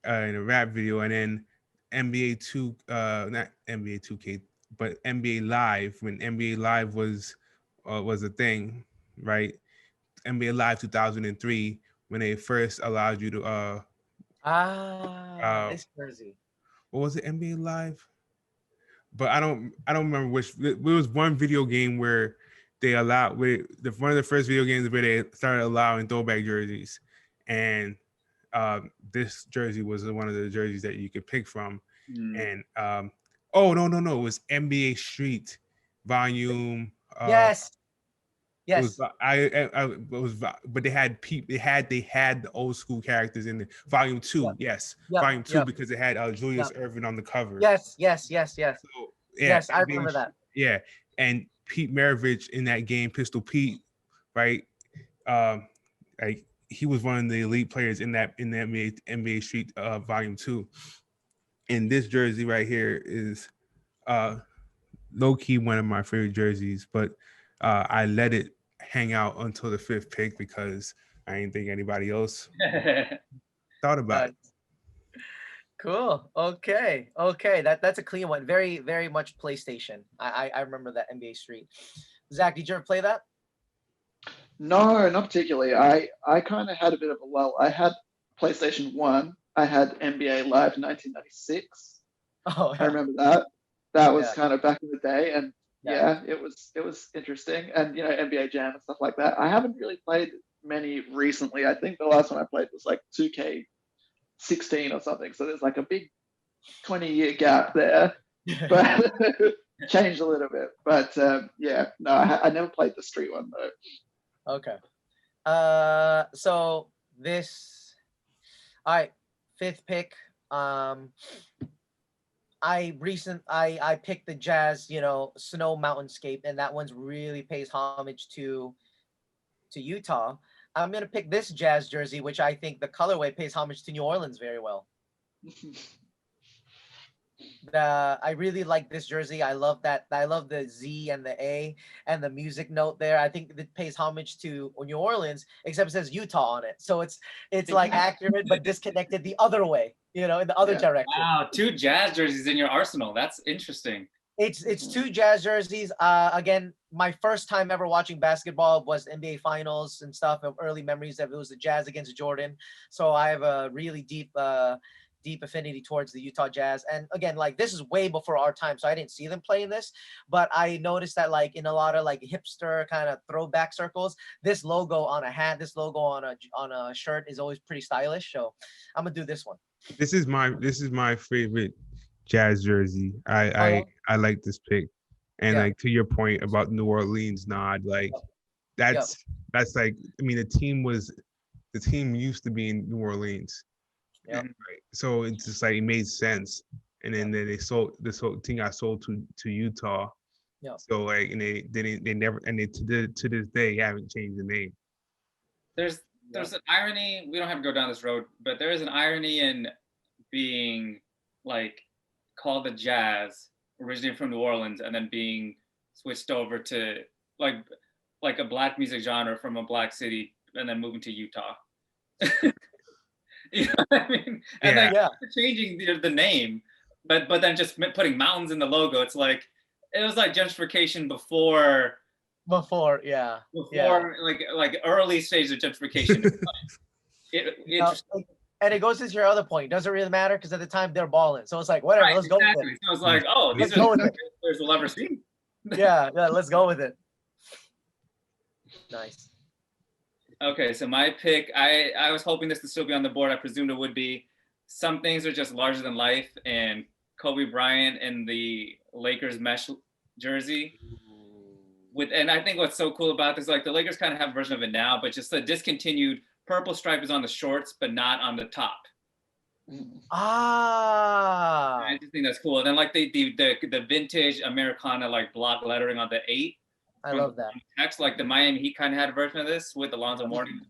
in a rap video, and then not NBA 2K, but NBA Live, when NBA Live was a thing, right? NBA Live 2003, when they first allowed you to this jersey. what was it, NBA Live? But I don't remember which. There was one video game where they allowed one of the first video games where they started allowing throwback jerseys, and this jersey was one of the jerseys that you could pick from. And oh no, it was NBA Street Volume. Yes. It was but they had the old school characters in there. Volume 2, yes. Volume 2, because it had Julius Erving on the cover. Yes. So, yes, I remember that. Yeah, and Pete Maravich in that game, Pistol Pete, right? Like he was one of the elite players in the NBA Street Volume 2. And this jersey right here is low-key one of my favorite jerseys, but I let it hang out until the 5th pick because I didn't think anybody else thought about it. Cool. Okay. That's a clean one. Very, very much PlayStation. I remember that NBA Street. Zach, did you ever play that? No, not particularly. I kind of had a bit of a lull. I had PlayStation 1. I had NBA Live 1996. Oh, yeah. I remember that. That was kind of back in the day, and it was interesting. And NBA Jam and stuff like that. I haven't really played many recently. I think the last one I played was like 2K16 or something. So there's like a big 20-year gap there, but changed a little bit. But no, I never played the street one though. Okay. So this, all right, 5th pick. I picked the Jazz, snow mountainscape, and that one's really pays homage to Utah. I'm gonna pick this Jazz jersey, which I think the colorway pays homage to New Orleans very well. I really like this jersey. I love that. I love the Z and the A and the music note there. I think it pays homage to New Orleans, except it says Utah on it. So it's like accurate but disconnected the other way, in the other direction. Wow, 2 Jazz jerseys in your arsenal. That's interesting. It's 2 Jazz jerseys. Again, my first time ever watching basketball was NBA Finals and stuff. Of early memories of it was the Jazz against Jordan. So I have a really deep affinity towards the Utah Jazz. And again, like this is way before our time, so I didn't see them playing this, but I noticed that like in a lot of like hipster kind of throwback circles, this logo on a hat, this logo on a shirt is always pretty stylish. So I'm gonna do this one. This is my favorite Jazz jersey. I like this pick. And like to your point about New Orleans nod, like that's like, I mean, the team used to be in New Orleans. Yeah. Right. So it's just like it made sense. And then they sold this whole thing got sold to Utah. Yeah. So like, and they never, and they to this day haven't changed the name. There's an irony. We don't have to go down this road, but there is an irony in being like called the Jazz, originating from New Orleans, and then being switched over to like a black music genre from a black city, and then moving to Utah. You know what I mean? And changing the name, but then just putting mountains in the logo. It's like it was like gentrification before like early stage of gentrification. Interesting. And it goes into your other point. It doesn't really matter because at the time they're balling. So it's like whatever. Right, let's go with it. So it's like, oh, these are the players we'll ever see. yeah, let's go with it. Nice. Okay, so my pick, I was hoping this to still be on the board. I presumed it would be. Some things are just larger than life, and Kobe Bryant in the Lakers mesh jersey. And I think what's so cool about this, like the Lakers kind of have a version of it now, but just the discontinued purple stripe is on the shorts, but not on the top. Ah, I just think that's cool. And then like the vintage Americana like block lettering on the 8. I love that. Text, like the Miami Heat kind of had a version of this with Alonzo Mourning.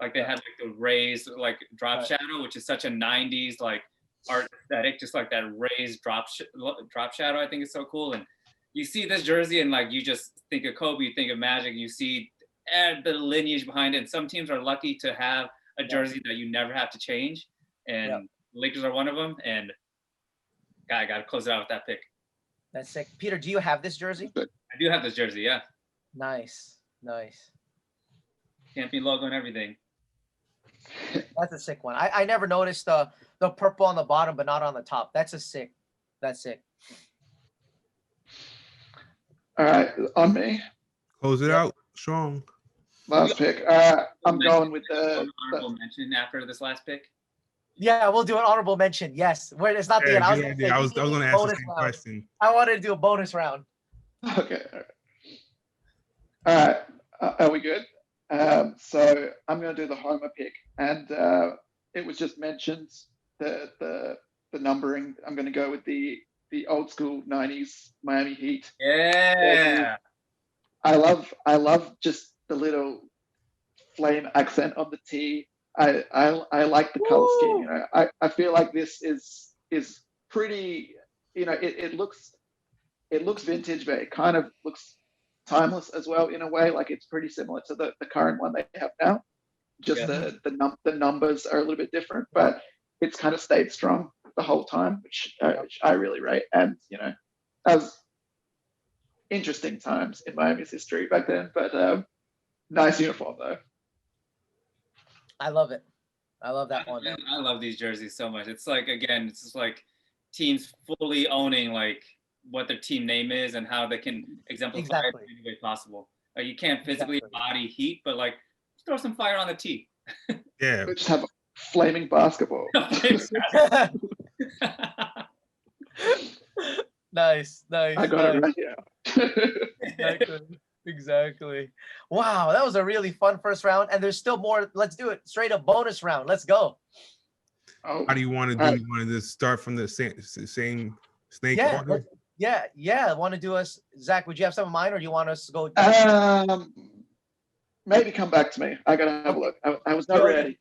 Like they had like the raised like drop shadow, which is such a 90s like art aesthetic, just like that raised drop shadow. I think is so cool. And you see this jersey and like you just think of Kobe, you think of Magic, you see the lineage behind it. And some teams are lucky to have a jersey that you never have to change. And Lakers are one of them. And I got to close it out with that pick. That's sick. Peter, do you have this jersey? I do have this jersey, yeah. Nice. Champion logo and everything. That's a sick one. I never noticed the purple on the bottom, but not on the top. That's sick. All right, on me. Close it out strong. Last pick. I'm going with the honorable mention after this last pick. Yeah, we'll do an honorable mention. Yes, where it's not the end. I was going to ask the same question. I wanted to do a bonus round. Okay. All right. Are we good? So I'm going to do the Homer pick, and it was just mentioned the numbering. I'm going to go with the old school '90s Miami Heat. Yeah. I love just the little flame accent on the T. I like the color scheme. You know, I feel like this is pretty. You know, it looks vintage, but it kind of looks timeless as well in a way. Like it's pretty similar to the current one they have now. Just the numbers are a little bit different, but it's kind of stayed strong the whole time, which I really rate. And you know, as interesting times in Miami's history back then, but nice uniform though. I love it. I love that one. I love these jerseys so much. It's like, again, it's just like teams fully owning like what their team name is and how they can exemplify it in any way possible. Like you can't physically embody Heat, but like throw some fire on the tee. Yeah. We just have flaming basketball. Nice. I got it right here. Exactly. Wow, that was a really fun first round, and there's still more. Let's do it. Straight up bonus round. Let's go. How do you want to do? You want to just start from the same snake order? Yeah. Want to do us, Zach? Would you have some in mind, or do you want us to go? Maybe come back to me. I gotta have a look. I was not ready.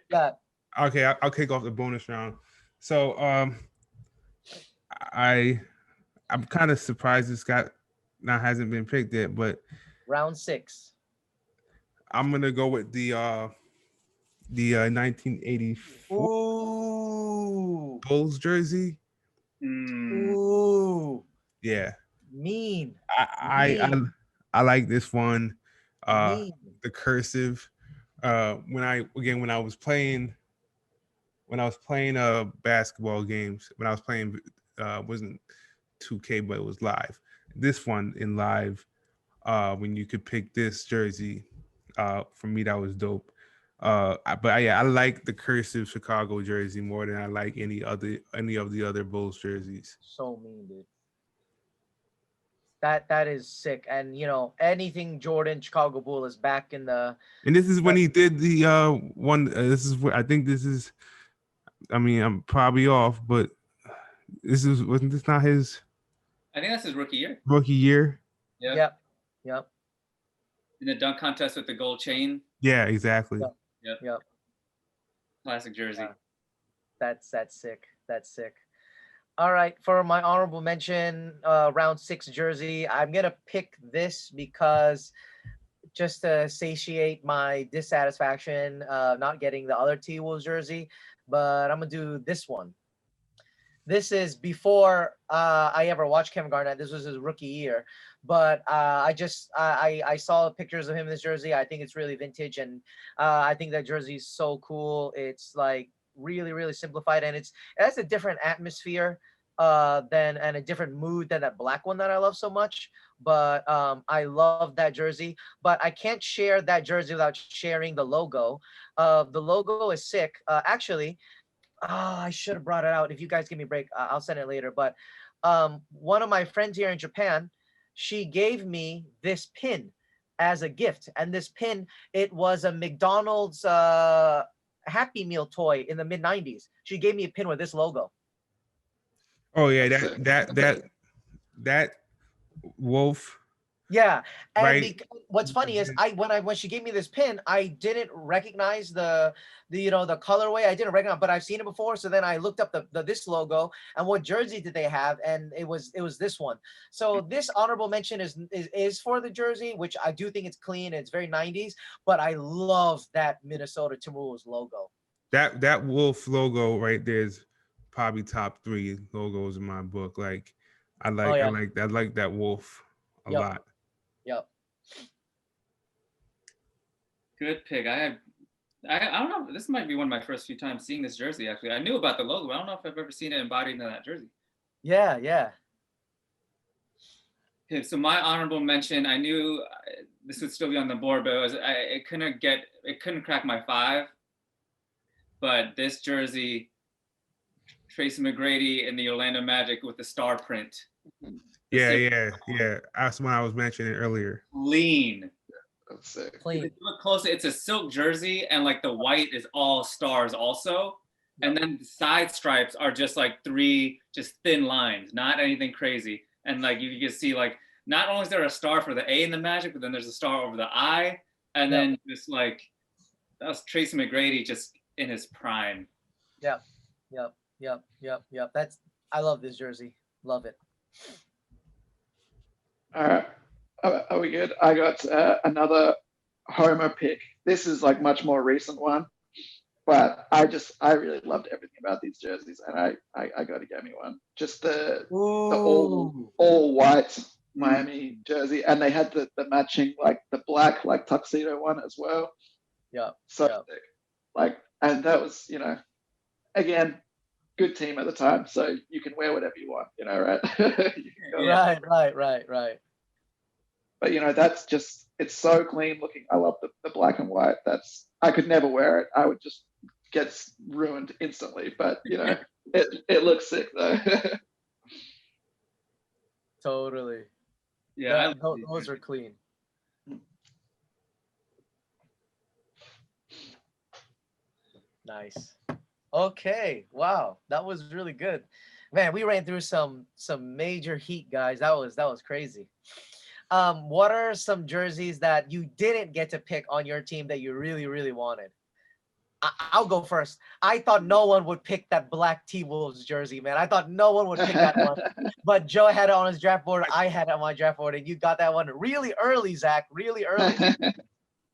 Yeah. Okay, I'll kick off the bonus round. So, I'm kind of surprised this hasn't been picked yet, but round 6. I'm gonna go with the 1984 Bulls jersey. Ooh. Yeah. Mean. I like this one. The cursive. When I was playing basketball games, when I was playing wasn't 2K, but it was live. This one in live, when you could pick this jersey, for me that was dope. I like the cursive Chicago jersey more than I like any of the other Bulls jerseys. So mean, dude. That is sick. And you know, anything Jordan Chicago Bull is back in the. And this is when he did the one. This is what I think. This is. I mean, I'm probably off, but wasn't this not his? I think that's his rookie year. Rookie year. Yep. In the dunk contest with the gold chain. Yeah, exactly. Yep. Classic jersey. Yeah. That's sick. That's sick. All right, for my honorable mention, round 6 jersey, I'm gonna pick this because just to satiate my dissatisfaction not getting the other T-Wolves jersey, but I'm gonna do this one. This is before I ever watched Kevin Garnett. This was his rookie year, but I saw pictures of him in this jersey. I think it's really vintage, and I think that jersey is so cool. It's like really, really simplified, and it has a different atmosphere. than and a different mood than that black one that I love so much. But I love that jersey. But I can't share that jersey without sharing the logo. The logo is sick. Actually, I should have brought it out. If you guys give me a break, I'll send it later. But one of my friends here in Japan, she gave me this pin as a gift. And this pin, it was a McDonald's Happy Meal toy in the mid 90s. She gave me a pin with this logo. Oh yeah, that wolf. Yeah, and Right. what's funny is when she gave me this pin, I didn't recognize the the colorway. I didn't recognize, but I've seen it before. So then I looked up the this logo and what jersey did they have, and it was this one. So this honorable mention is for the jersey, which I do think it's clean. It's very 90s, but I love that Minnesota Timberwolves logo. That wolf logo right there is probably top 3 logos in my book. Like I like that wolf a lot. Yep. Good pick. I don't know. This might be one of my first few times seeing this jersey. Actually, I knew about the logo. I don't know if I've ever seen it embodied in that jersey. Yeah. Okay, so my honorable mention. I knew this would still be on the board, but it couldn't crack my 5. But this jersey, Tracy McGrady in the Orlando Magic with the star print. Yeah. That's what I was mentioning earlier. Clean. That's sick. Clean. If you look closely, it's a silk jersey, and like the white is all stars also. And then the side stripes are just like 3 just thin lines, not anything crazy. And like you can see, like, not only is there a star for the A in the Magic, but then there's a star over the I. And then just like, that was Tracy McGrady just in his prime. Yep. I love this jersey. Love it. All right. Are we good? I got another Homer pick. This is like much more recent one, but I really loved everything about these jerseys, and I got to get me one. Just the all white Miami jersey, and they had the matching like the black like tuxedo one as well. Yeah. So sick. Like, and that was again, good team at the time, so you can wear whatever you want, right? Right. But that's just, it's so clean looking. I love the black and white. I could never wear it. I would just get ruined instantly. But it looks sick though. Totally. Yeah, those are clean. Nice. Okay. Wow, that was really good, man. We ran through some major heat, guys. That was crazy. What are some jerseys that you didn't get to pick on your team that you really wanted? I'll go first. I thought no one would pick that black T-Wolves jersey, man. I thought no one would pick that one. But Joe had it on his draft board. I had it on my draft board, and you got that one really early, Zach. Really early.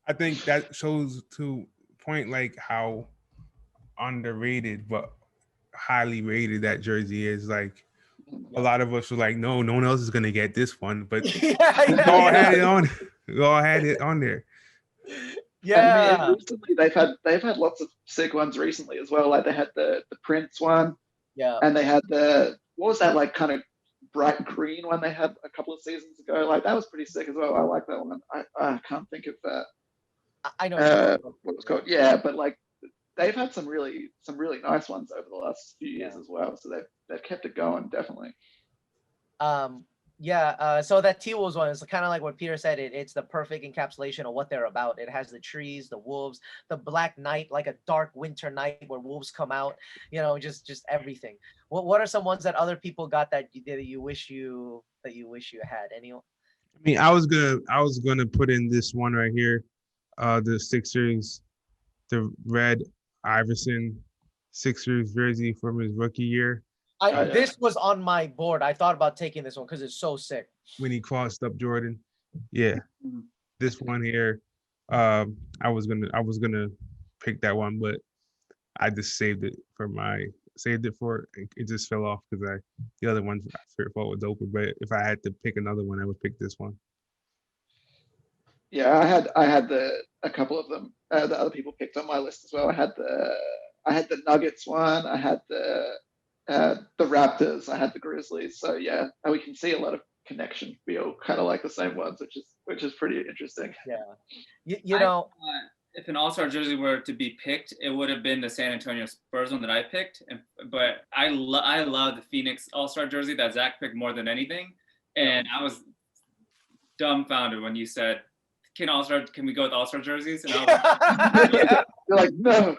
I think that shows to point like how underrated but highly rated that jersey is. Like a lot of us were like, no one else is gonna get this one, but we all had it on there. Yeah. And recently they've had lots of sick ones recently as well. Like they had the Prince one. Yeah. And they had what was that like kind of bright green one they had a couple of seasons ago? Like that was pretty sick as well. I like that one. I can't think of that. I know what it was called. Yeah, but like they've had some really nice ones over the last few years as well. So they've kept it going, definitely. So that T-Wolves one is kind of like what Peter said. It's the perfect encapsulation of what they're about. It has the trees, the wolves, the black night, like a dark winter night where wolves come out. Just everything. What are some ones that other people got that you wish you had? Anyone? I mean, I was gonna put in this one right here, the Sixers, the red Iverson Sixers jersey from his rookie year. This was on my board. I thought about taking this one because it's so sick. When he crossed up Jordan. Yeah. This one here. I was gonna pick that one, but I just saved it for it just fell off because the other ones I thought was open. But if I had to pick another one, I would pick this one. Yeah, I had a couple of them. The other people picked on my list as well. I had the Nuggets one. I had the the Raptors, I had the Grizzlies. So yeah, and we can see a lot of connection. We all kind of like the same ones, which is pretty interesting. Yeah. You know, if an All-Star jersey were to be picked, it would have been the San Antonio Spurs one that I picked. But I love the Phoenix All-Star jersey that Zach picked more than anything. And I was dumbfounded when you said, can we go with All-Star jerseys? And I was yeah. You're like, no.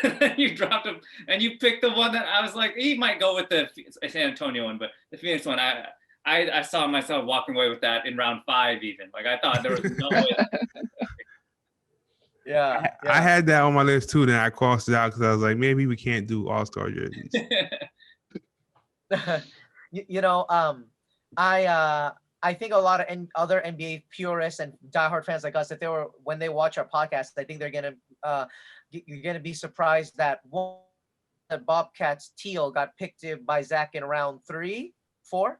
And then you dropped him, and you picked the one that I was like, he might go with the San Antonio one, but the Phoenix one, I saw myself walking away with that in round 5 even. Like, I thought there was no way. Yeah. I had that on my list too. Then I crossed it out because I was like, maybe we can't do All-Star jerseys. You know, I think a lot of other NBA purists and diehard fans like us, when they watch our podcast, I think you're gonna be surprised that the Bobcats teal got picked by Zach in round 3, 4.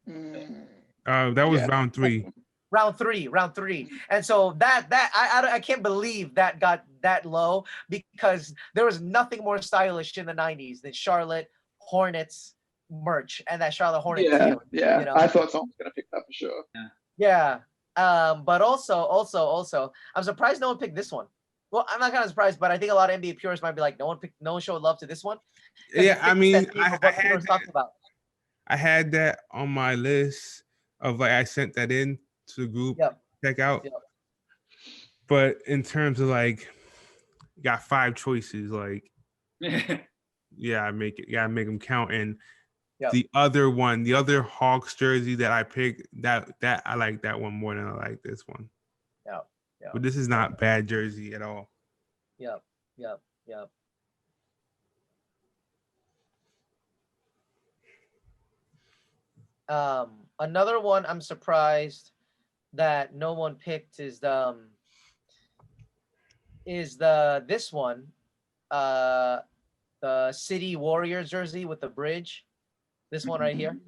That was round 3. Round three. And so I can't believe that got that low, because there was nothing more stylish in the 90s than Charlotte Hornets merch and that Charlotte Hornets teal. Yeah. You know? I thought someone was gonna pick that for sure. Yeah. But also, I'm surprised no one picked this one. Well, I'm not kind of surprised, but I think a lot of NBA purists might be like, no one showed love to this one. Yeah, I mean, I I had that on my list of I sent that in to the group. Check out. But in terms of got 5 choices, yeah, I gotta make them count. And the other Hawks jersey that I picked, that I like that one more than I like this one. Yeah. But this is not bad jersey at all. Yep. Another one I'm surprised that no one picked is this one, the City Warriors jersey with the bridge. This one right here.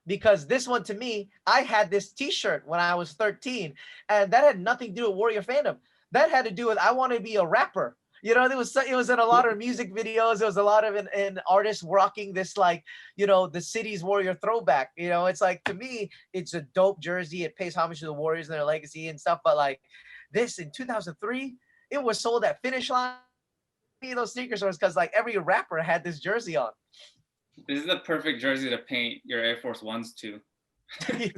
Because this one, to me, I had this T-shirt when I was 13, and that had nothing to do with Warrior fandom. That had to do with I want to be a rapper. You know, it was in a lot of music videos. There was a lot of in artists rocking this, the City's Warrior throwback. You know, it's to me, it's a dope jersey. It pays homage to the Warriors and their legacy and stuff. But this in 2003, it was sold at Finish Line, those sneaker stores, because every rapper had this jersey on. This is the perfect jersey to paint your Air Force Ones to. You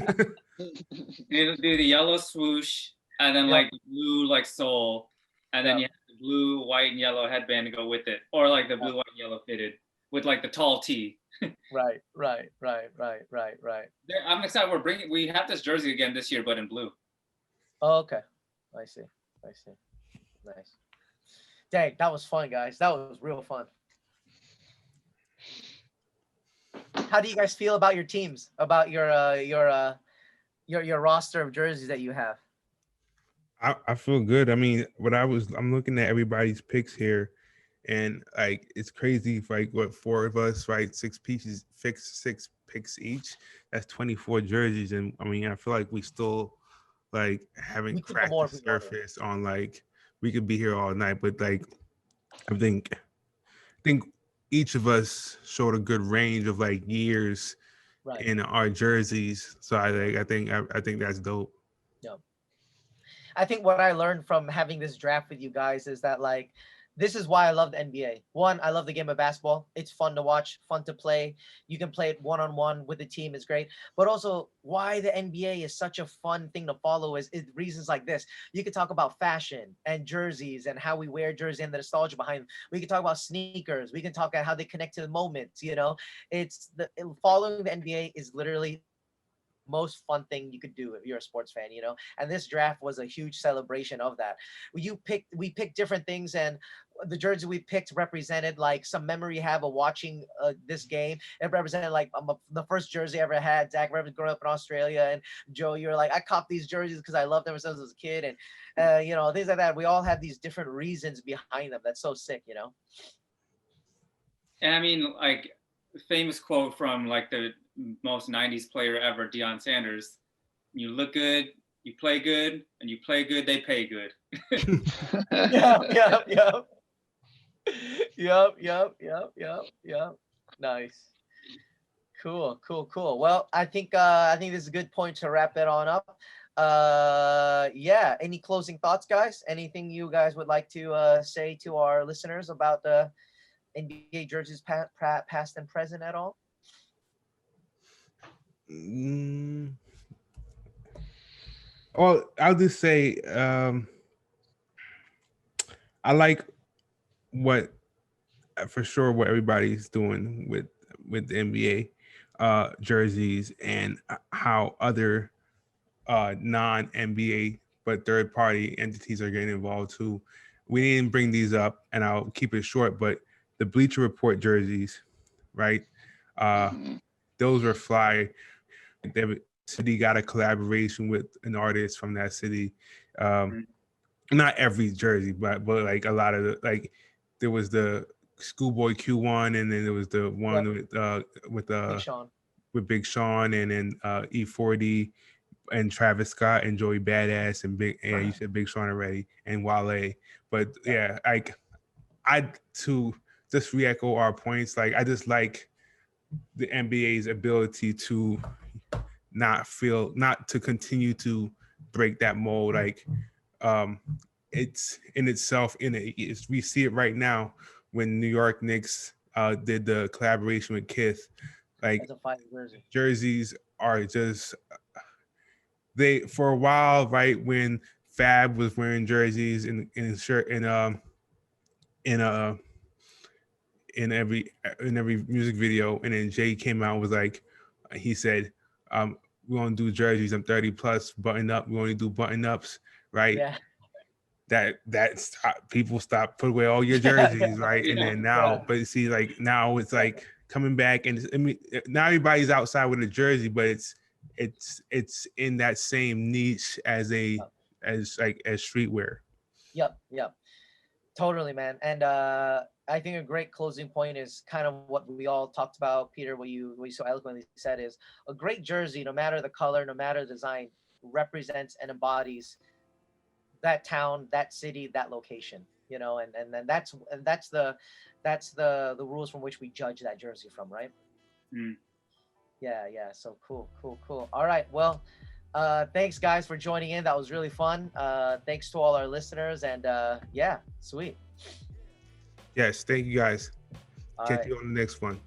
do the yellow swoosh, and then blue sole, and then you have the blue, white, and yellow headband to go with it, or the blue, white, and yellow fitted with the tall tee. Right. I'm excited. We have this jersey again this year, but in blue. Oh, okay. I see. Nice. Dang, that was fun, guys. That was real fun. How do you guys feel about your teams? About your roster of jerseys that you have? I feel good. I mean, I'm looking at everybody's picks here, and it's crazy if 4 of us, 6 pieces, 6 picks each. That's 24 jerseys, and I mean, I feel like we still haven't cracked the surface on we could be here all night, but I think each of us showed a good range of years in our jerseys. So I think that's dope. Yeah. I think what I learned from having this draft with you guys is that this is why I love the NBA. One, I love the game of basketball. It's fun to watch, fun to play. You can play it one-on-one with the team. It's great. But also why the NBA is such a fun thing to follow is reasons like this. You can talk about fashion and jerseys and how we wear jerseys and the nostalgia behind them. We can talk about sneakers. We can talk about how they connect to the moments, following the NBA is literally most fun thing you could do if you're a sports fan, and this draft was a huge celebration of that. We picked different things, and the jersey we picked represented some memory you have of watching this game. It represented the first jersey I ever had. Zach, I growing up in Australia, and Joe, you're I copped these jerseys because I loved them since I was a kid, and things like that. We all have these different reasons behind them. That's so sick, And I mean, famous quote from the most 90s player ever, Deion Sanders: you look good, you play good, and you play good, they pay good. Yeah. Yep. Nice. Cool. Well, I think this is a good point to wrap it on up. Yeah. Any closing thoughts, guys? Anything you guys would like to say to our listeners about the NBA jerseys past and present at all? Well, I'll just say I like what for sure what everybody's doing with the NBA jerseys and how other non-NBA but third-party entities are getting involved too. We didn't bring these up, and I'll keep it short. But the Bleacher Report jerseys, right? Those were fly. The city got a collaboration with an artist from that city. Not every jersey, but like a lot of the, like there was the Schoolboy Q1, and then there was the one with Big Sean, and then E40 and Travis Scott and Joey Badass and you said Big Sean already, and Wale. But yeah, like I to just re-echo our points, like I just like the NBA's ability to not to continue to break that mold. Like it's in itself we see it right now when New York Knicks did the collaboration with Kith. Like jerseys are just they for a while, right, when Fab was wearing jerseys in shirt in every music video, and then Jay came out and was like, he said, we want to do jerseys. I'm 30 plus, button up. We only do button ups, right? Yeah. That people stop put away all your jerseys, right? And then now, but you see, like now it's like coming back, and I mean, now everybody's outside with a jersey, but it's in that same niche as streetwear. Yep. Totally, man. And I think a great closing point is kind of what we all talked about, Peter. What you so eloquently said is a great jersey, no matter the color, no matter the design, represents and embodies that town, that city, that location. You know, and then that's the rules from which we judge that jersey from, right? Yeah. So cool. All right. Well, thanks guys for joining in. That was really fun. Thanks to all our listeners, and yeah, sweet. Yes, thank you guys. All Catch right. you on the next one.